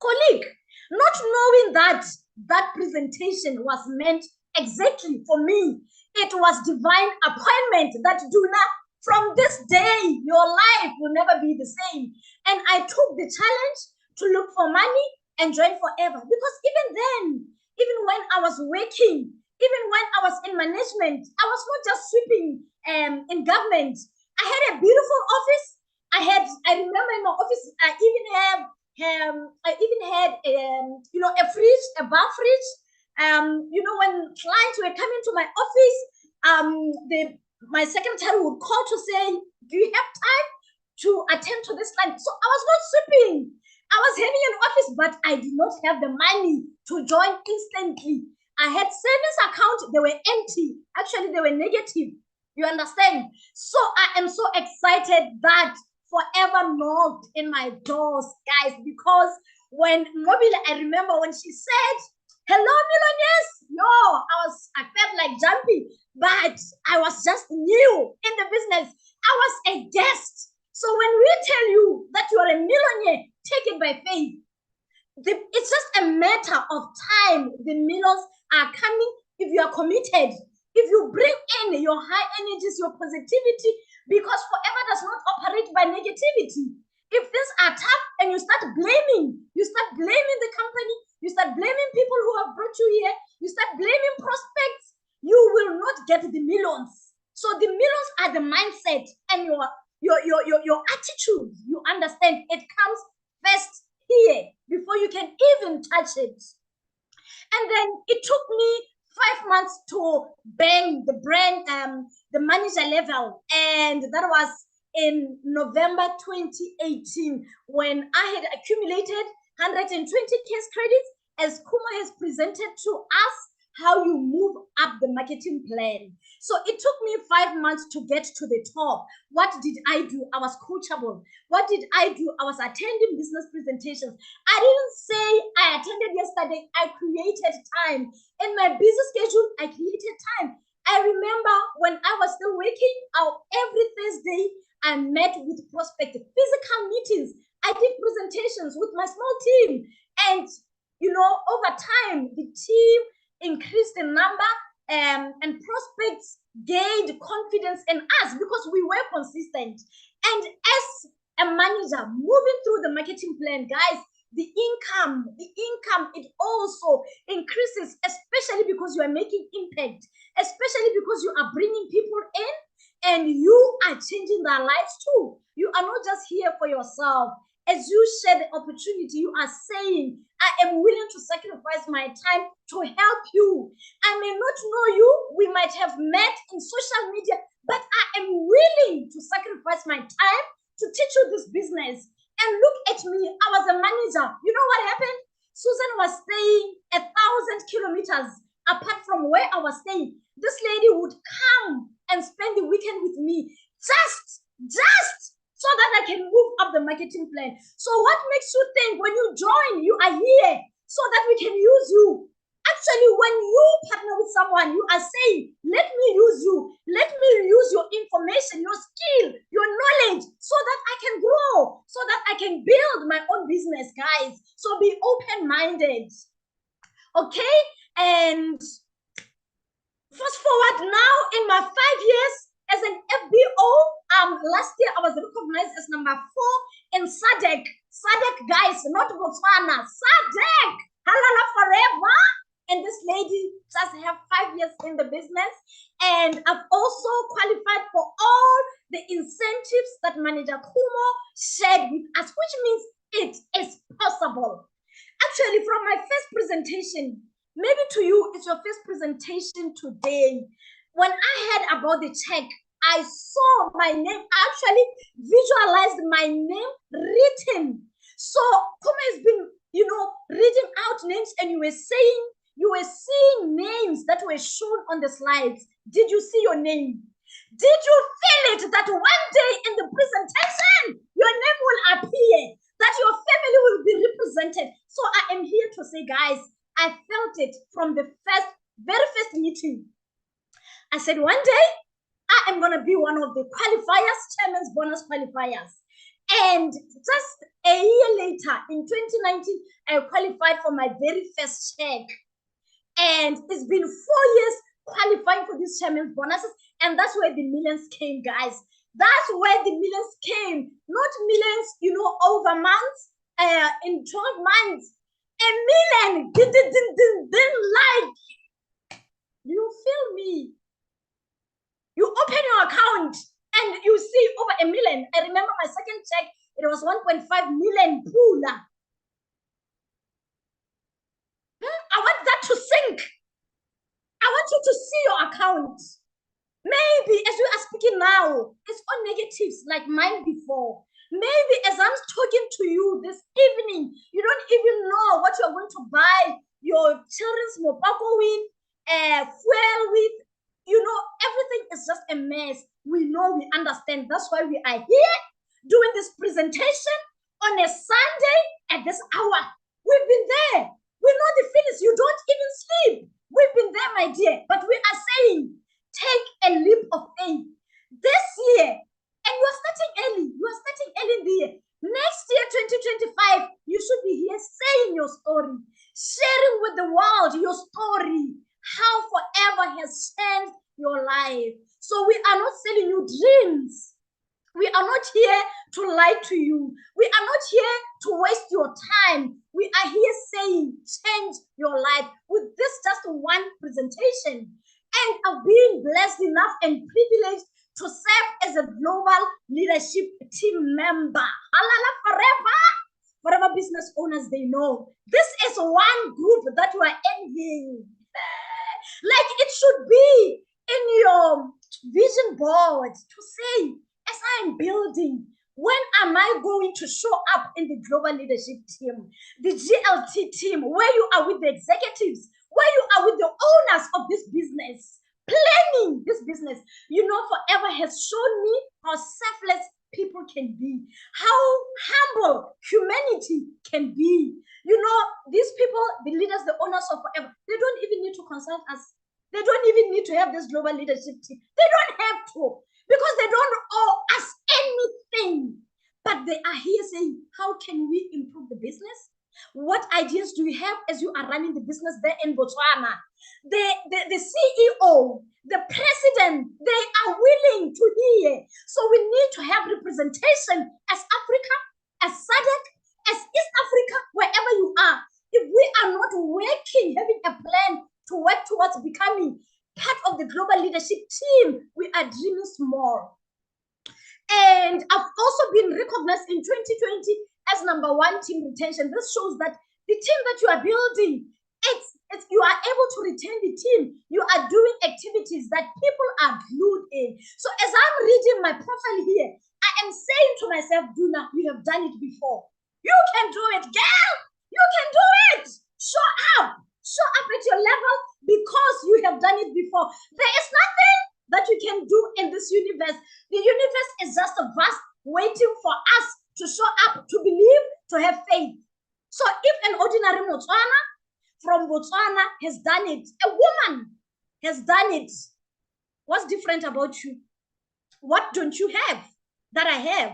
B: colleague. Not knowing that that presentation was meant exactly for me. It was divine appointment that Duna, from this day, your life will never be the same. And I took the challenge to look for money and join Forever. Because even then, even when I was working, even when I was in management, I was not just sweeping in government. I had a beautiful office. I remember in my office, I even had a fridge, a bar fridge. When clients were coming to my office, my secretary would call to say, do you have time to attend to this client? So I was not sweeping. I was having an office, but I did not have the money to join instantly. I had savings accounts, they were empty. Actually, they were negative. You understand? So I am so excited that Forever knocked in my doors, guys, because when Mobile, I remember when she said, hello, millionaires. I felt like jumping, but I was just new in the business. I was a guest. So when we tell you that you are a millionaire, take it by faith. It's just a matter of time. The millions are coming if you are committed. If you bring in your high energies, your positivity, because Forever does not operate by negativity. If things are tough and you start blaming the company, you start blaming people who have brought you here, you start blaming prospects, you will not get the millions. So the millions are the mindset and your attitude. You understand? It comes first here before you can even touch it. And then it took me 5 months to bang the brand, the manager level. And that was in November 2018 when I had accumulated 120 case credits, as Khumo has presented to us how you move up the marketing plan. So it took me 5 months to get to the top. What did I do? I was coachable. What did I do? I was attending business presentations. I didn't say I attended yesterday. I created time. In my busy schedule, I created time. I remember when I was still working out every Thursday, I met with prospects, physical meetings. I did presentations with my small team. And, over time, the team increased in number, and prospects gained confidence in us because we were consistent. And as a manager moving through the marketing plan, guys, the income, it also increases, especially because you are making impact, especially because you are bringing people in and you are changing their lives too. You are not just here for yourself. As you share the opportunity, you are saying, I am willing to sacrifice my time to help you. I may not know you, we might have met in social media, but I am willing to sacrifice my time to teach you this business. And look at me, I was a manager. You know what happened? Susan was staying 1,000 kilometers apart from where I was staying. This lady would come and spend the weekend with me just so that I can move up the marketing plan. So what makes you think when you join, you are here so that we can use you? Actually, when you partner with someone, you are saying, let me use you. Let me use your information, your skill, your knowledge, so that I can grow, so that I can build my own business, guys. So be open-minded. Okay? And fast forward now in my 5 years as an FBO, last year I was recognized as number 4 in SADC. SADC, guys, not Botswana. SADC, halala forever. And this lady just have 5 years in the business. And I've also qualified for all the incentives that Manager Khumo shared with us, which means it is possible. Actually, from my first presentation, maybe to you, it's your first presentation today. When I heard about the check, I saw my name, actually visualized my name written. So Khumo has been, reading out names, and you were seeing names that were shown on the slides. Did you see your name? Did you feel it that one day in the presentation, your name will appear, that your family will be represented? So I am here to say, guys, I felt it from the very first meeting. I said, one day, I am going to be one of the qualifiers, chairman's bonus qualifiers. And just a year later, in 2019, I qualified for my very first check. And it's been 4 years qualifying for these chairman's bonuses. And that's where the millions came, guys. That's where the millions came. Not millions, over months, in 12 months. A million. Like, do you feel me? You open your account and you see over a million. I remember my second check, it was 1.5 million pula. I want that to sink. I want you to see your account. Maybe as we are speaking now, it's all negatives like mine before. Maybe as I'm talking to you this evening, you don't even know what you're going to buy your children's mopako with, fuel with. Everything is just a mess. We know, we understand. That's why we are here doing this presentation on a Sunday at this hour. We've been there. We know the feelings. You don't even sleep. We've been there, my dear. But we are saying, take a leap of faith. This year, and you are starting early. You are starting early in the year. Next year, 2025, you should be here saying your story, sharing with the world your story, how forever has changed your life. So we are not selling you dreams. We are not here to lie to you. We are not here to waste your time. We are here saying, change your life with this just one presentation. And I've been blessed enough and privileged to serve as a global leadership team member. Halala forever. Forever business owners, they know. This is one group that you are envying. Like it should be in your vision board to say, as I'm building, when am I going to show up in the global leadership team, the GLT team, where you are with the executives, where you are with the owners of this business, planning this business? Forever has shown me how selfless people can be, how humble humanity can be. These people, the leaders, the owners of Forever, they don't even need to consult us. They don't even need to have this global leadership team. They don't have to, because they don't owe us anything, but they are here saying, how can we improve the business? What ideas do you have as you are running the business there in Botswana? The CEO, the president, they are willing to hear. So we need to have representation as Africa, as SADC, as East Africa, wherever you are. If we are not working, having a plan to work towards becoming part of the global leadership team, we are dreaming small. And I've also been recognized in 2020 as #1 team retention. This shows that the team that you are building, you are able to retain the team. You are doing activities that people are glued in. So as I'm reading my profile here, I am saying to myself, Duna, you have done it before. You can do it, girl. You can do it. Show up. Show up at your level because you have done it before. There is nothing that you can do in this universe. The universe is just a vast waiting for us to show up, to believe, to have faith. So if an ordinary Botswana from Botswana has done it, a woman has done it, what's different about you? What don't you have that I have?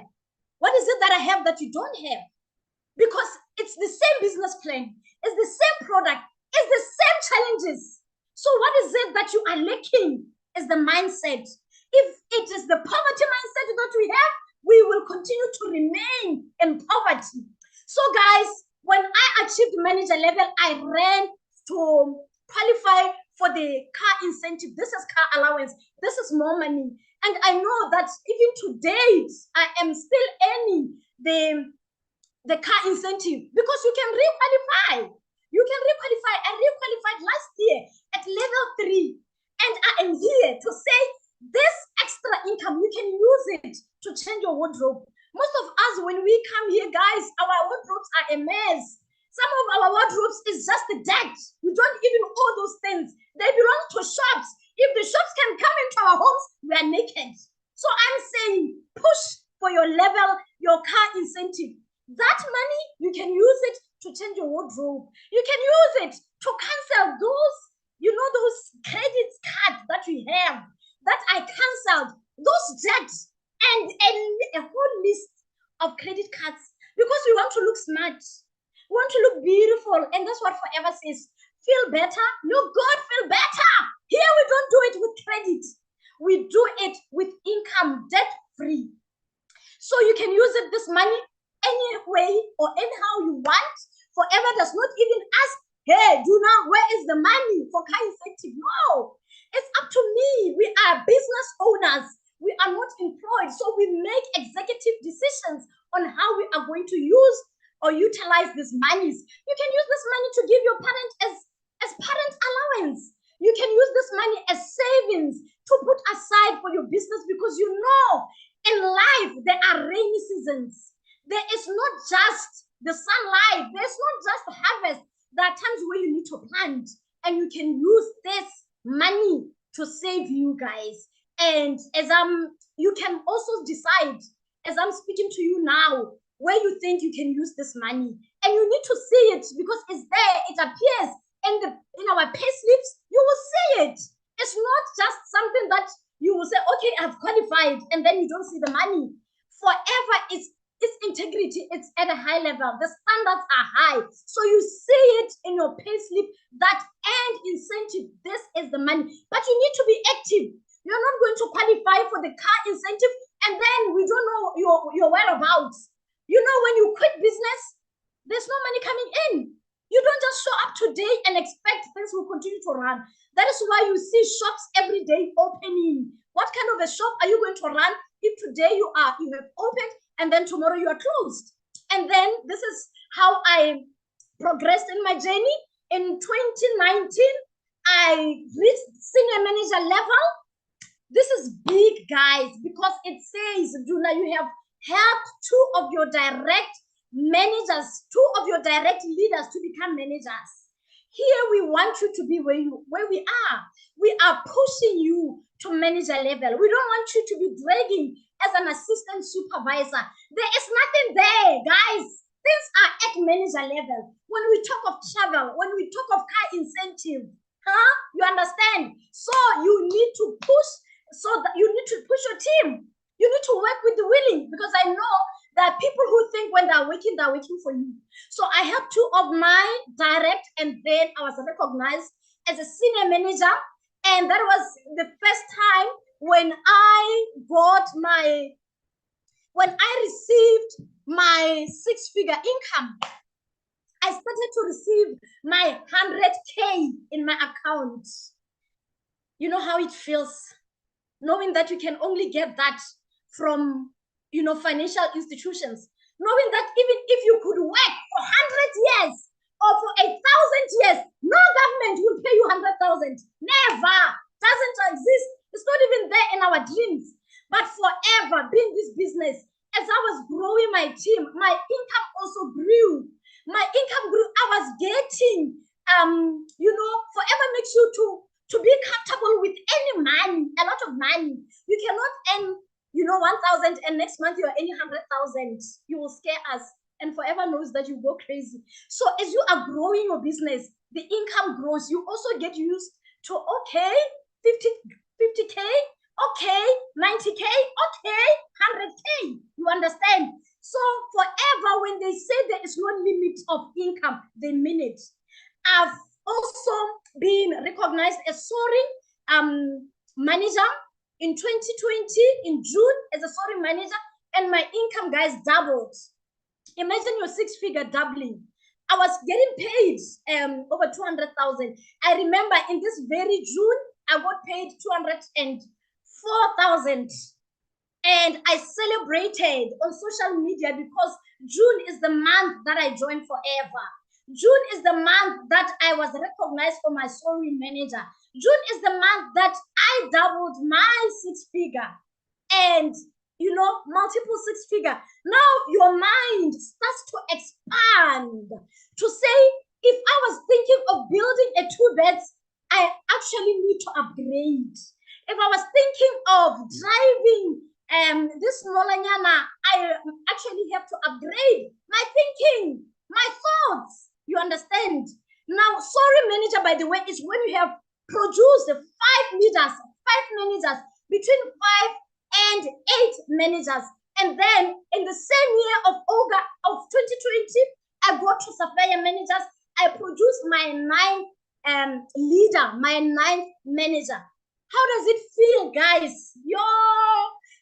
B: What is it that I have that you don't have? Because it's the same business plan, it's the same product, it's the same challenges. So what is it that you are lacking is the mindset. If it is the poverty mindset that we have, we will continue to remain in poverty. So guys, when I achieved manager level, I ran to qualify for the car incentive. This is car allowance. This is more money. And I know that even to date, I am still earning the car incentive because you can requalify. You can requalify. I requalified last year at level 3. And I am here to say this extra income, you can use it to change your wardrobe. Most of us, when we come here, guys, our wardrobes are a mess. Some of our wardrobes is just the debt. We don't even own those things. They belong to shops. If the shops can come into our homes, we are naked. So I'm saying push for your level, your car incentive. That money, you can use it to change your wardrobe. You can use it to cancel those, those credit cards that we have that I canceled, those debts, and a whole list of credit cards because we want to look smart. We want to look beautiful. And that's what Forever says. Feel better. Look good. Feel better. Here we don't do it with credit. We do it with income, debt-free. So you can use it, this money, any way or anyhow you want. Forever does not even ask, hey, Duna, where is the money for car incentive? No. It's up to me. We are business owners. We are not employed. So we make executive decisions on how we are going to use or utilize these monies. You can use this money to give your parent as parent allowance. You can use this money as savings to put aside for your business because you know in life there are rainy seasons. There is not just the sunlight. There's not just harvest. There are times where you need to plant and you can use this money to save you guys. And you can also decide, as I'm speaking to you now, where you think you can use this money. And you need to see it because it's there, it appears in our pay slips, you will see it. It's not just something that you will say, okay, I've qualified, and then you don't see the money. Forever, its integrity, it's at a high level. The standards are high. So you see it in your pay slip, that end incentive, this is the money. But you need to be active. You're not going to qualify for the car incentive, and then we don't know your whereabouts. You know, when you quit business, there's no money coming in. You don't just show up today and expect things will continue to run. That is why you see shops every day opening. What kind of a shop are you going to run if today you have opened and then tomorrow you are closed? And then this is how I progressed in my journey. In 2019, I reached senior manager level. This is big, guys, because it says, Duna, you have helped 2 of your direct managers, 2 of your direct leaders to become managers. Here we want you to be where we are. We are pushing you to manager level. We don't want you to be dragging as an assistant supervisor. There is nothing there, guys. Things are at manager level. When we talk of travel, when we talk of car incentive, you understand? So you need to push, so that you need to push your team. You need to work with the willing, because I know there are people who think when they're working for you. So I helped 2 of my direct, and then I was recognized as a senior manager. And that was the first time when I received my 6-figure income. I started to receive my 100K in my account. You know how it feels, knowing that you can only get that from, financial institutions, knowing that even if you could work for 100 years or for 1,000 years, no government will pay you 100,000. Never. Doesn't exist. It's not even there in our dreams. But forever being this business, as I was growing my team, my income also grew. My income grew. I was getting, forever makes you to be comfortable with any money, a lot of money. You cannot earn, 1,000 and next month you're earning 100,000. You will scare us, and forever knows that you go crazy. So as you are growing your business, the income grows. You also get used to, okay, 50K, okay, 90K, okay, 100K. You understand? So forever, when they say there is no limit of income, they mean it. I've also been recognized as soaring manager in 2020 in June as a soaring manager, and my income, guys, doubled. Imagine your 6-figure doubling. I was getting paid over 200,000. I remember in this very June, I got paid 204,000. And I celebrated on social media because June is the month that I joined forever. June is the month that I was recognized for my soaring manager. June is the month that I doubled my 6-figure and, multiple 6-figure. Now your mind starts to expand to say, if I was thinking of building a 2-beds, I actually need to upgrade. If I was thinking of driving this Molanyana, I actually have to upgrade my thinking, my thoughts. You understand? Now, soaring manager, by the way, is when you have produced 5 managers, between 5 and 8 managers. And then in the same year of August of 2020, I got to supplier managers. I produced my 9th leader, my 9th manager. How does it feel, guys?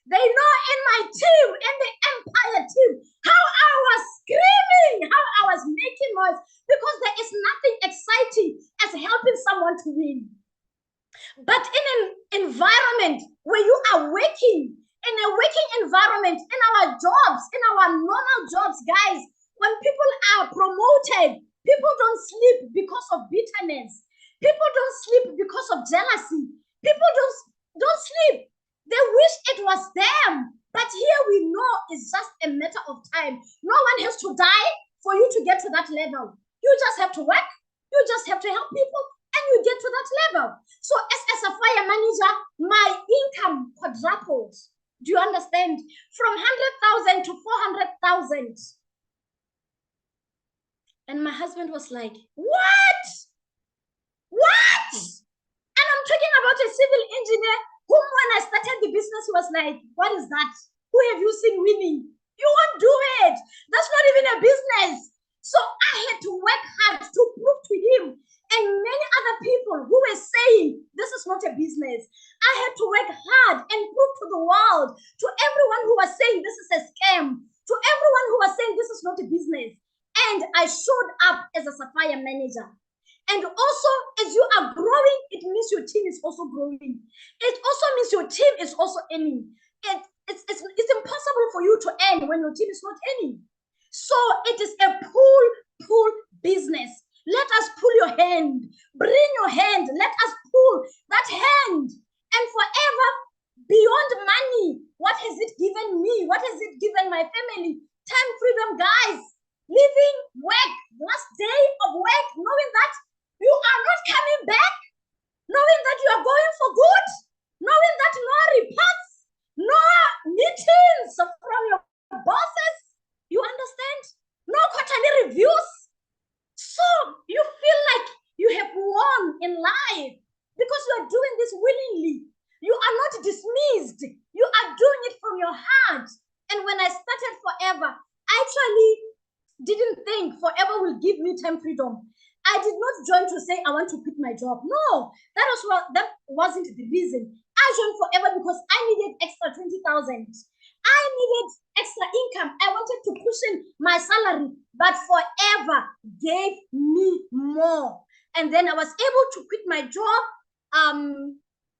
B: They know in my team, in the Empire team, how I was screaming, how I was making noise, because there is nothing exciting as helping someone to win. But in an environment where you are working, in a working environment, in our jobs, in our normal jobs, guys, when people are promoted, people don't sleep because of bitterness. People don't sleep because of jealousy. People don't sleep. They wish it was them. But here we know it's just a matter of time. No one has to die for you to get to that level. You just have to work. You just have to help people, and you get to that level. So as a sapphire manager, my income quadrupled. Do you understand? From 100,000 to 400,000. And my husband was like, what? What? And I'm talking about a civil engineer whom, when I started the business, he was like, what is that? Who have you seen winning? You won't do it. That's not even a business. So I had to work hard to prove to him and many other people who were saying this is not a business. I had to work hard and prove to the world, to everyone who was saying this is a scam, to everyone who was saying this is not a business. And I showed up as a sapphire manager. And also, as you are growing, it means your team is also growing. It also means your team is also earning. It's impossible for you to earn when your team is not earning. So it is a pull business. Let us pull your hand. Bring your hand. Let us pull that hand. And forever, beyond money, what has it given me? What has it given my family? Time, freedom, guys. Living, work, last day of work, knowing that you are not coming back, knowing that you are going for good, knowing that no reports, no meetings from your bosses, you understand? No quarterly reviews. So you feel like you have won in life because you are doing this willingly. You are not dismissed You are doing it from your heart. And when I started Forever, I actually didn't think Forever will give me time freedom. I did not join to say I want to quit my job. No, that wasn't the reason. I joined Forever because I needed extra 20,000. I needed extra income. I wanted to cushion my salary, but Forever gave me more. And then I was able to quit my job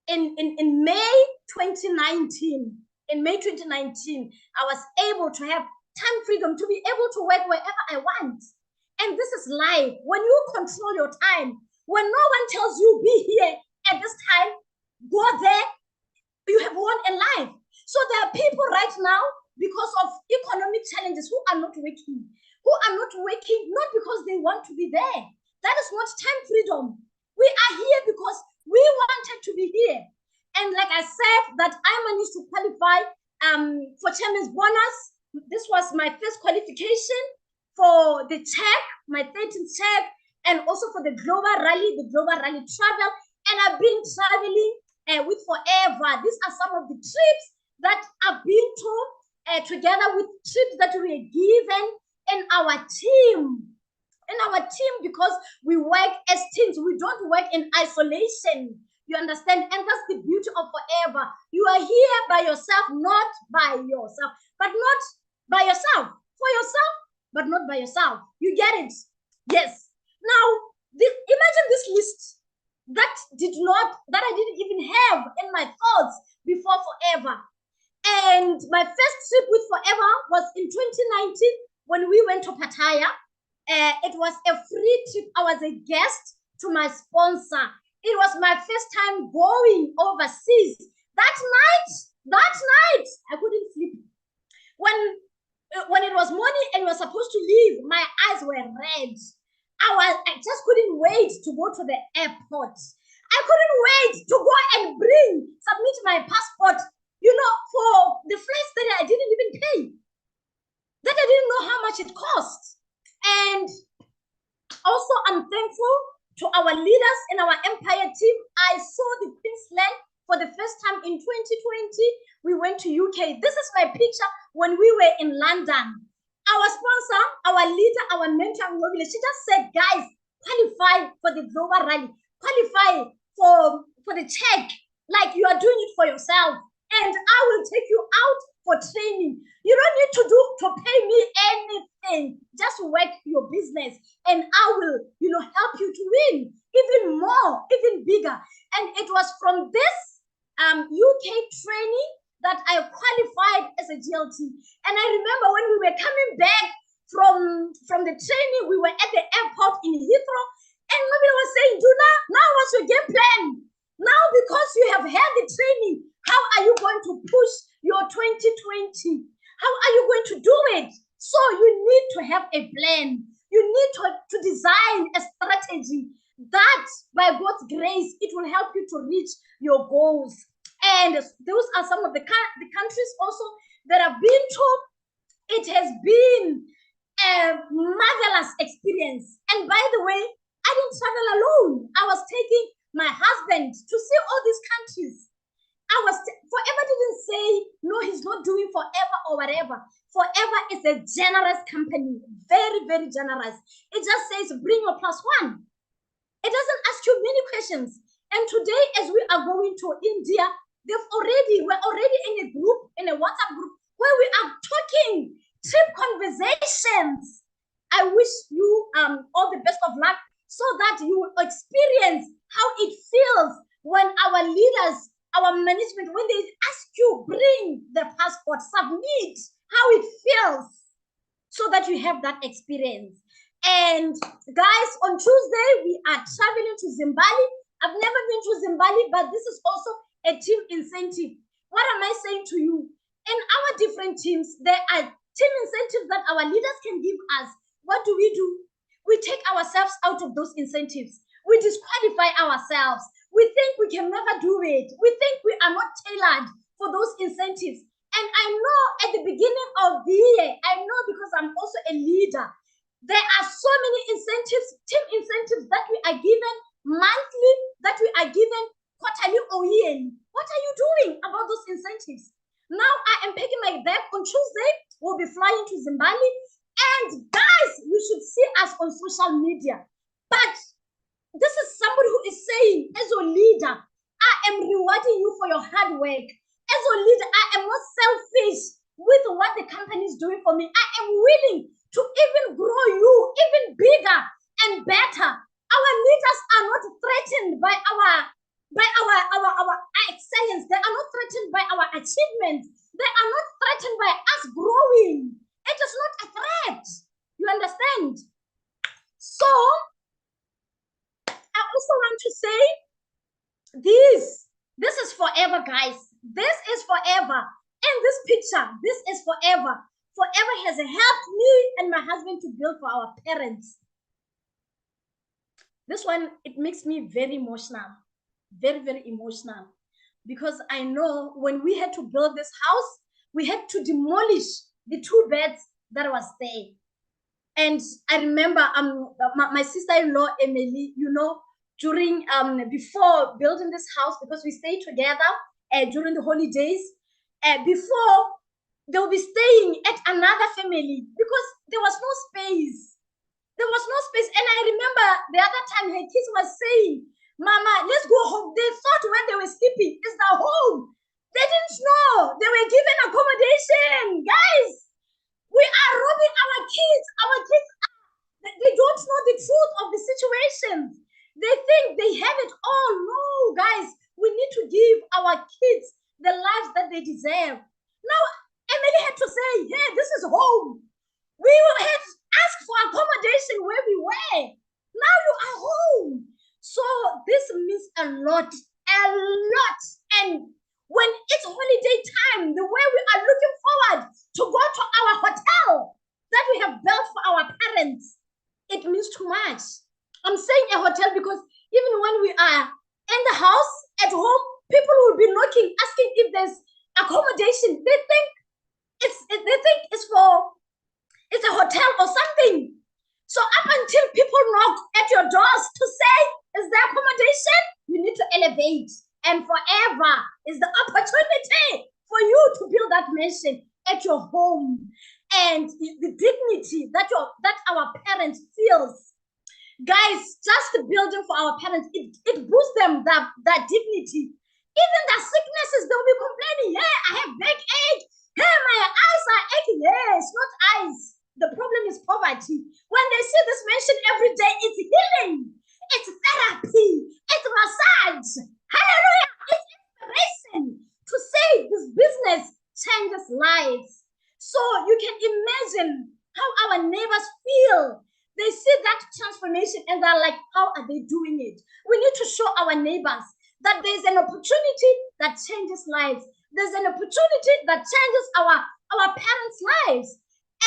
B: in May 2019. In May 2019, I was able to have time freedom to be able to work wherever I want. And this is life. When you control your time, when no one tells you be here at this time, go there, you have won a life. So there are people right now, because of economic challenges, who are not working, not because they want to be there. That is not time freedom. We are here because we wanted to be here. And like I said, that I managed to qualify for chairman's bonus. This was my first qualification for the tech, my 13th tech, and also for the global rally travel. And I've been traveling with Forever. These are some of the trips that I've been to, together with trips that we were given in our team. Because we work as teams. We don't work in isolation. You understand? And that's the beauty of Forever. You are here by yourself, not by yourself, but not by yourself. For yourself, but not by yourself. You get it? Yes. Now, imagine this list that I didn't even have in my thoughts before Forever. And my first trip with Forever was in 2019 when we went to Pattaya. It was a free trip. I was a guest to my sponsor. It was my first time going overseas. That night, I couldn't sleep. When it was morning and we were supposed to leave, my eyes were red. I just couldn't wait to go to the airport. I couldn't wait to go and submit my passport, for the flights that I didn't even pay, that I didn't know how much it cost. And also, I'm thankful to our leaders in our Empire team. I saw the Queensland for the first time in 2020. We went to UK. This is my picture when we were in London. Our sponsor, our leader, our mentor, she just said, guys, qualify for the global rally, qualify for the tech, like you are doing it for yourself. And I will take you out for training. You don't need to pay me anything. Just work your business and I will, help you to win even more, even bigger. And it was from this UK training that I qualified as a GLT. And I remember when we were coming back from the training, we were at the airport in Heathrow, and nobody was saying, Duna, now what's your game plan? Now, because you have had the training, how are you going to push your 2020? How are you going to do it? So you need to have a plan. You need to design a strategy that, by God's grace, it will help you to reach your goals. And those are some of the countries also that I've been to. It has been a marvelous experience. And by the way, I didn't travel alone. I was taking my husband to see all these countries. Forever didn't say, no, he's not doing Forever or whatever. Forever is a generous company, very, very generous. It just says, bring your +1. It doesn't ask you many questions. And today, as we are going to India, we're already in a group, in a WhatsApp group, where we are talking trip conversations. I wish you all the best of luck so that you will experience how it feels when our leaders, our management, when they ask you, bring the passport, submit, how it feels, so that you have that experience. And guys, on Tuesday, we are traveling to Zimbabwe. I've never been to Zimbabwe, but this is also a team incentive. What am I saying to you? In our different teams, there are team incentives that our leaders can give us. What do? We take ourselves out of those incentives. We disqualify ourselves. We think we can never do it. We think we are not tailored for those incentives. And I know at the beginning of the year, I know because I'm also a leader, there are so many incentives, team incentives that we are given monthly, that we are given quarterly or yearly. What are you doing about those incentives? Now I am packing my bag. On Tuesday, we'll be flying to Zimbabwe. And guys, you should see us on social media. But this is somebody who is saying, as your leader, I am rewarding you for your hard work. As your leader, I am not selfish with what the company is doing for me. I am willing to even grow you even bigger and better. Our leaders are not threatened by our excellence. They are not threatened by our achievements. They are not threatened by us growing. It is not a threat. You understand? So I also want to say this is forever, guys. This is forever. In this picture, this is forever. Forever has helped me and my husband to build for our parents. This one, it makes me very emotional. Very, very emotional. Because I know when we had to build this house, we had to demolish the 2 beds that was there. And I remember my sister-in-law, Emily, you know, during before building this house, because we stayed together during the holidays, before they'll be staying at another family because there was no space. There was no space. And I remember the other time her kids was saying, Mama, let's go home. They thought when they were sleeping, it's the home. They didn't know. They were given accommodation. Guys, we are robbing our kids. Our kids, they don't know the truth of the situation. They think they have it all. No, guys, we need to give our kids the lives that they deserve. Now, Emily had to say, hey, this is home. We had asked for accommodation where we were. Now you are home. So this means a lot, a lot. And when it's holiday time, the way we are looking forward to go to our hotel that we have built for our parents, it means too much. I'm saying a hotel because even when we are in the house at home, people will be knocking, asking if there's accommodation. They think it's a hotel or something. So up until people knock at your doors to say, is there accommodation? You need to elevate. And forever is the opportunity for you to build that mansion at your home. And the dignity that our parents feels. Guys, just building for our parents, it boosts them that dignity. Even the sicknesses, they'll be complaining, hey, I have backache. Hey, my eyes are aching. Hey, it's not eyes. The problem is poverty. When they see this mansion every day, it's healing. It's therapy. It's massage. Hallelujah. It's inspiration to say this business changes lives. So you can imagine how our neighbors feel. They see that transformation and they're like, how are they doing it? We need to show our neighbors that there's an opportunity that changes lives. There's an opportunity that changes our parents' lives.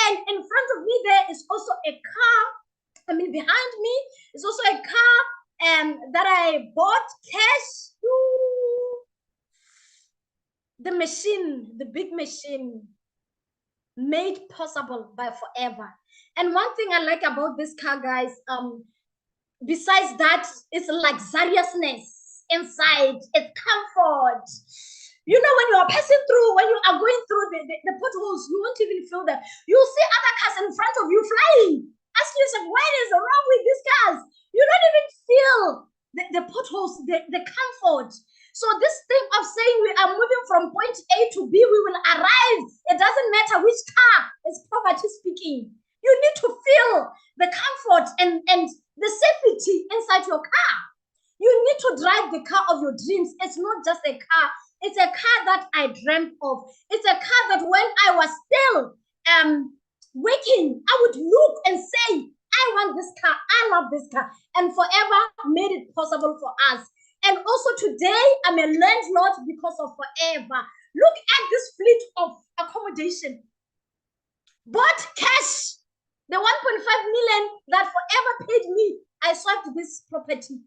B: And in front of me, there is also a car. I mean, behind me is also a car that I bought cash. The machine, the big machine, made possible by Forever. And one thing I like about this car, guys, besides that, it's luxuriousness inside, it's comfort. You know, when you are passing through, when you are going through the potholes, you won't even feel that. You'll see other cars in front of you flying. Ask yourself, what is wrong with these cars? You don't even feel the potholes, the comfort. So this thing of saying we are moving from point A to B, we will arrive. It doesn't matter which car is poverty speaking. You need to feel the comfort and the safety inside your car. You need to drive the car of your dreams. It's not just a car. It's a car that I dreamt of. It's a car that when I was still waking, I would look and say, I want this car. I love this car. And Forever made it possible for us. And also today, I'm a landlord because of Forever. Look at this fleet of accommodation. Bought cash. The 1.5 million that Forever paid me, I swiped this property.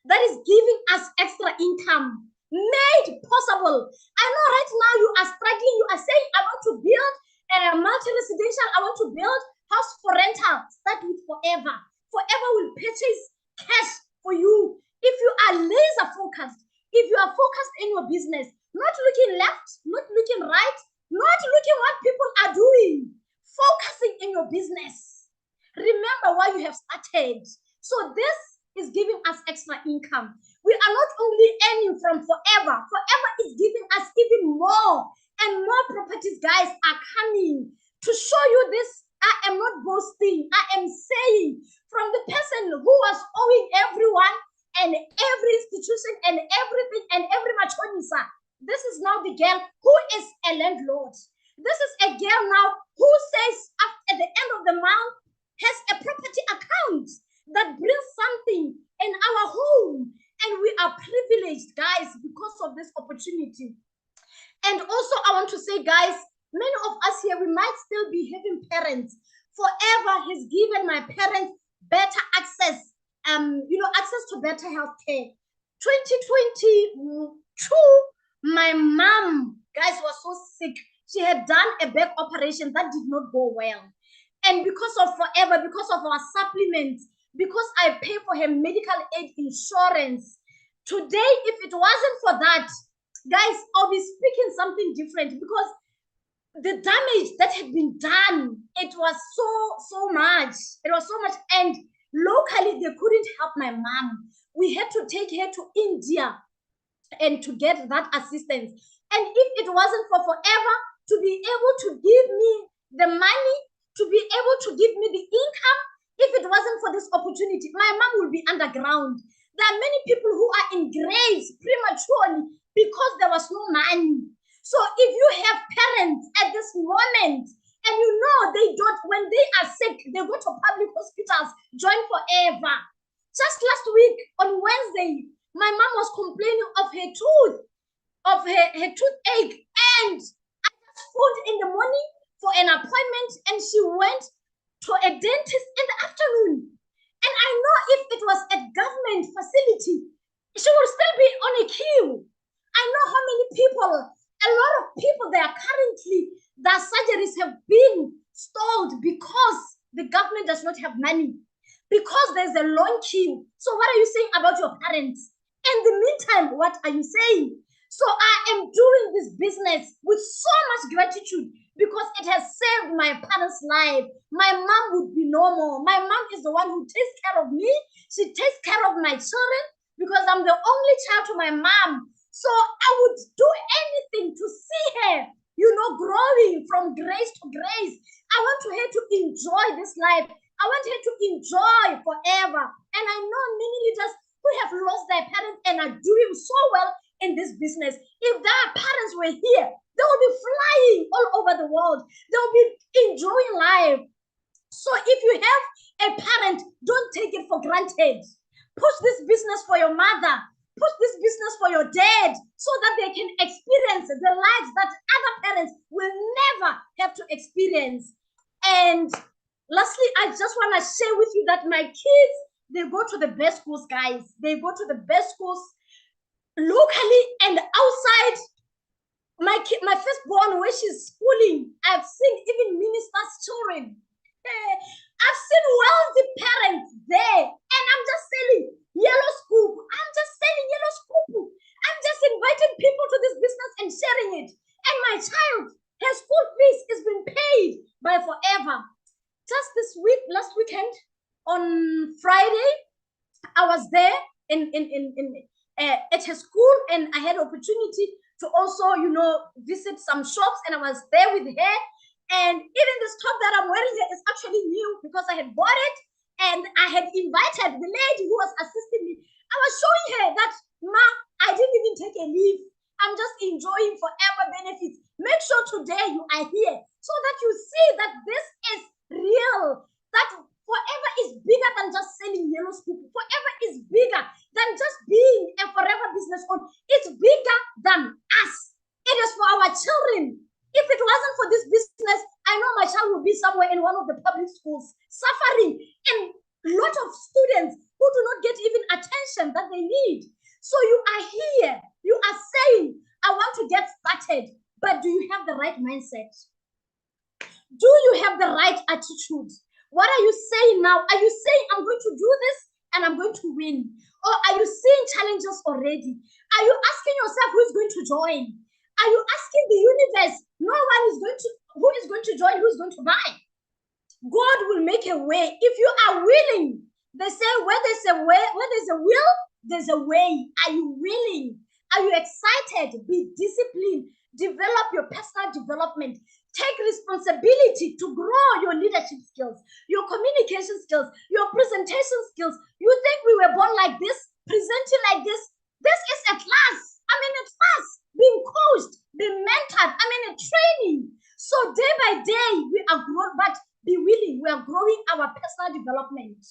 B: That is giving us extra income. Made possible. I know right now you are struggling. You are saying, I want to build a multi-residential. I want to build house for rental. Start with Forever. Forever will purchase cash for you. If you are laser focused, if you are focused in your business, not looking left, not looking right, not looking what people are doing, focusing in your business. Remember why you have started. So this is giving us extra income. We are not only earning from forever. Forever is giving us even more, and more properties, guys, are coming. To show you this, I am not boasting. I am saying from the person who was owing everyone and every institution and everything and every machonisa, this is now the girl who is a landlord. This is a girl now who says at the end of the month has a property account that brings something in our home. And we are privileged, guys, because of this opportunity. And also, I want to say, guys, many of us here, we might still be having parents. Forever has given my parents better access, access to better health care. 2022, my mom, guys, was so sick. She had done a back operation that did not go well. And because of forever, because of our supplements, because I pay for her medical aid insurance, today, if it wasn't for that, guys, I'll be speaking something different, because the damage that had been done, it was so much. It was so much. And locally, they couldn't help my mom. We had to take her to India and to get that assistance. And if it wasn't for forever to be able to give me the money, to be able to give me the income, if it wasn't for this opportunity, my mom would be underground. There are many people who are in graves prematurely because there was no money. So if you have parents at this moment, and you know they don't, when they are sick, they go to public hospitals, join forever. Just last week on Wednesday, my mom was complaining of her tooth, of her toothache, and I just phoned in the morning for an appointment, and she went to a dentist in the afternoon. And I know if it was a government facility, she would still be on a queue. I know how many people, a lot of people there currently, their surgeries have been stalled because the government does not have money, because there's a long queue. So what are you saying about your parents? In the meantime, what are you saying? So I am doing this business with so much gratitude, because it has saved my parents' life. My mom would be normal. My mom is the one who takes care of me. She takes care of my children, because I'm the only child to my mom. So I would do anything to see her, growing from grace to grace. I want her to enjoy this life. I want her to enjoy forever. And I know many leaders who have lost their parents and are doing so well in this business. If their parents were here, they will be flying all over the world. They'll be enjoying life. So if you have a parent, don't take it for granted. Push this business for your mother. Push this business for your dad, so that they can experience the lives that other parents will never have to experience. And lastly, I just want to share with you that my kids, they go to the best schools, guys. They go to the best schools locally and outside. My firstborn, where she's schooling, I've seen even ministers' children. I've seen wealthy parents there, and I'm just selling yellow scoop. I'm just selling yellow scoop. I'm just inviting people to this business and sharing it. And my child, her school fees is being paid by forever. Just this week, last weekend, on Friday, I was there at her school, and I had opportunity to also, visit some shops, and I was there with her. And even this top that I'm wearing here is actually new, because I had bought it, and I had invited the lady who was assisting me. I was showing her that, Ma, I didn't even take a leave. I'm just enjoying forever benefits. Make sure today you are here, so that you see that this is real, that forever is bigger than just selling yellow scoop. Forever is bigger than just being a forever business owner. It's bigger than us. It is for our children. If it wasn't for this business, I know my child would be somewhere in one of the public schools, suffering, and a lot of students who do not get even attention that they need. So you are here. You are saying, I want to get started, but do you have the right mindset? Do you have the right attitude? What are you saying now? Are you saying, I'm going to do this and I'm going to win? Or are you seeing challenges already? Are you asking yourself who's going to join? Are you asking the universe, no one is going to, who is going to join, who's going to buy? God will make a way if you are willing. They say where there's a way, where there's a will, there's a way. Are you willing? Are you excited? Be disciplined. Develop your personal development. Take responsibility to grow your leadership skills, your communication skills, your presentation skills. You think we were born like this, presenting like this? This is a class. I'm in a class, being coached, being mentored. I'm in a training. So day by day, we are growing, but be willing. We are growing our personal development.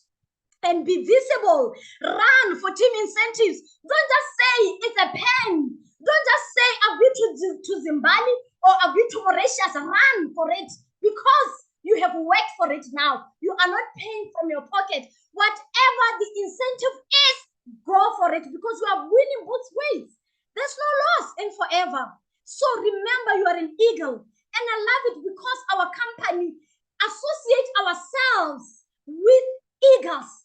B: And be visible. Run for team incentives. Don't just say it's a pen. Don't just say I've been to Zimbabwe or I've been to Mauritius. Run for it because you have worked for it now. You are not paying from your pocket. Whatever the incentive is, go for it because you are winning both ways. There's no loss in forever. So remember, you are an eagle. And I love it because our company associate ourselves with eagles.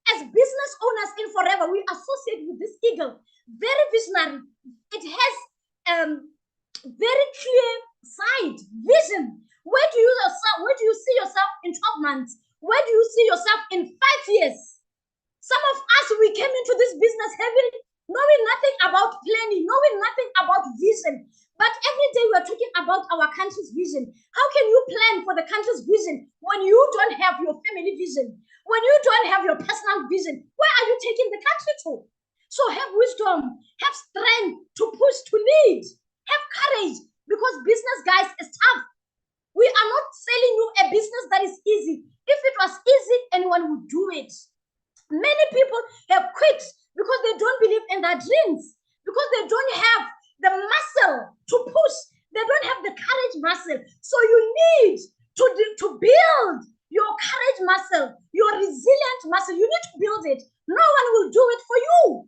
B: As business owners in Forever, we associate with this eagle. Very visionary. It has very clear sight, vision. Where do you see yourself in 12 months? Where do you see yourself in 5 years? Some of us, we came into this business heavily, knowing nothing about planning, knowing nothing about vision. But every day we're talking about our country's vision. How can you plan for the country's vision when you don't have your family vision? When you don't have your personal vision? Where are you taking the country to? So have wisdom, have strength to push, to lead, have courage, because business, guys, is tough. We are not selling you a business that is easy. If it was easy, anyone would do it. Many people have quit because they don't believe in their dreams, because they don't have the muscle to push. They don't have the courage muscle. So you need to build your courage muscle, your resilient muscle. You need to build it. No one will do it for you.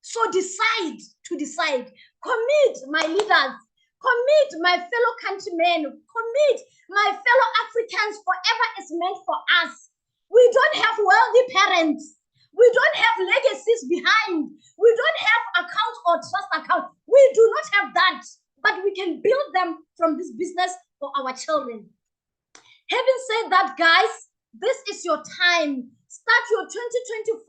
B: So decide to decide. Commit, my leaders. Commit, my fellow countrymen. Commit, my fellow Africans. Forever is meant for us. We don't have wealthy parents. We don't have legacies behind. We don't have account or trust account. We do not have that, but we can build them from this business for our children. Having said that, guys, this is your time. Start your 2024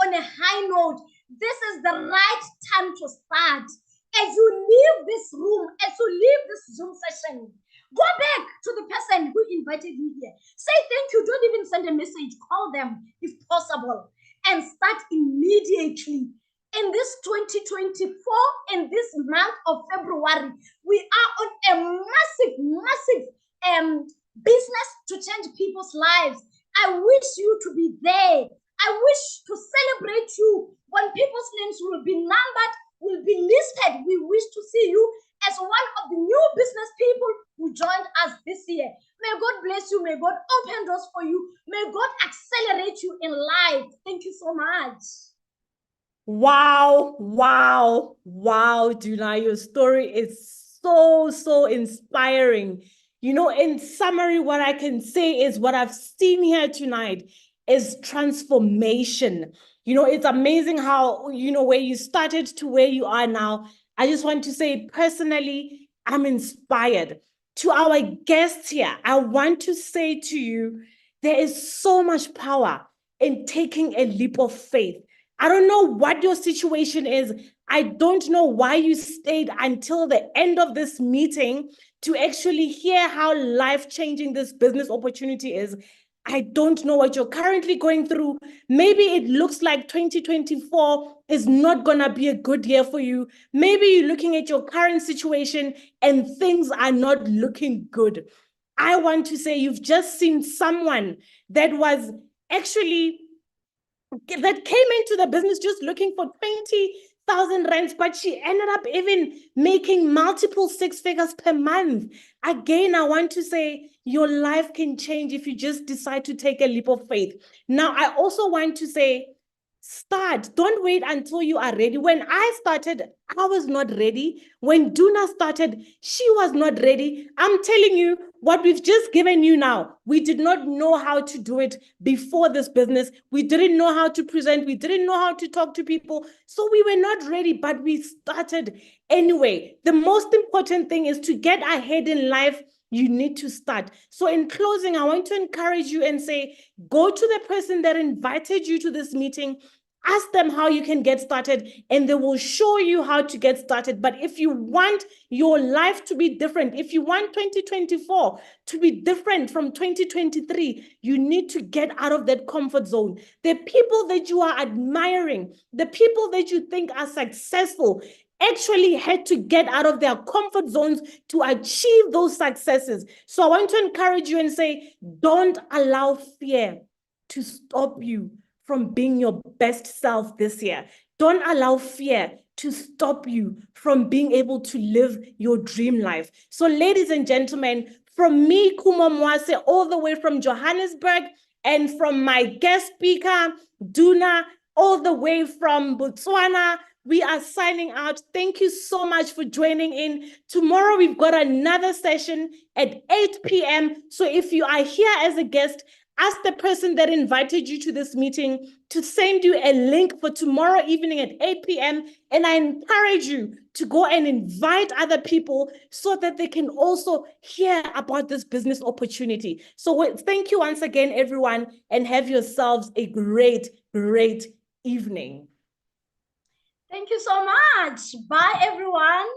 B: on a high note. This is the right time to start. As you leave this room, as you leave this Zoom session, go back to the person who invited you here. Say thank you. Don't even send a message. Call them if possible. And start immediately. In this 2024, in this month of February, we are on a massive business to change people's lives. I wish you to be there. I wish to celebrate you when people's names will be numbered, will be listed. We wish to see you as one of the new business people who joined us this year. May God bless you. May God open doors for you. May God accelerate you in life. Thank you so much.
A: Wow, Duna, your story is so inspiring. You know, in summary, what I can say is what I've seen here tonight is transformation. You know, it's amazing how, you know, where you started to where you are now. I just want to say personally, I'm inspired. To our guests here, I want to say to you, there is so much power in taking a leap of faith. I don't know what your situation is. I don't know why you stayed until the end of this meeting to actually hear how life-changing this business opportunity is. I don't know what you're currently going through. Maybe it looks like 2024 is not going to be a good year for you. Maybe you're looking at your current situation and things are not looking good. I want to say you've just seen someone that was actually that came into the business just looking for 20,000 rands, but she ended up even making multiple six figures per month. Again, I want to say your life can change if you just decide to take a leap of faith. Now, I also want to say Start. Don't wait until you are ready. When I started, I was not ready. When Duna started, she was not ready. I'm telling you, what we've just given you now, we did not know how to do it before this business. We didn't know how to present. We didn't know how to talk to people. So we were not ready, but we started anyway. The most important thing is to get ahead in life. You need to start. So in closing, I want to encourage you and say, go to the person that invited you to this meeting. Ask them how you can get started, and they will show you how to get started. But if you want your life to be different, if you want 2024 to be different from 2023, you need to get out of that comfort zone. The people that you are admiring, the people that you think are successful, actually had to get out of their comfort zones to achieve those successes. So I want to encourage you and say, don't allow fear to stop you from being your best self this year. Don't allow fear to stop you from being able to live your dream life. So, ladies and gentlemen, from me, Khumo Mwase, all the way from Johannesburg, and from my guest speaker, Duna, all the way from Botswana, we are signing out. Thank you so much for joining in. Tomorrow, we've got another session at 8 p.m. So if you are here as a guest, ask the person that invited you to this meeting to send you a link for tomorrow evening at 8 p.m. And I encourage you to go and invite other people so that they can also hear about this business opportunity. So thank you once again, everyone, and have yourselves a great, great evening.
B: Thank you so much. Bye, everyone.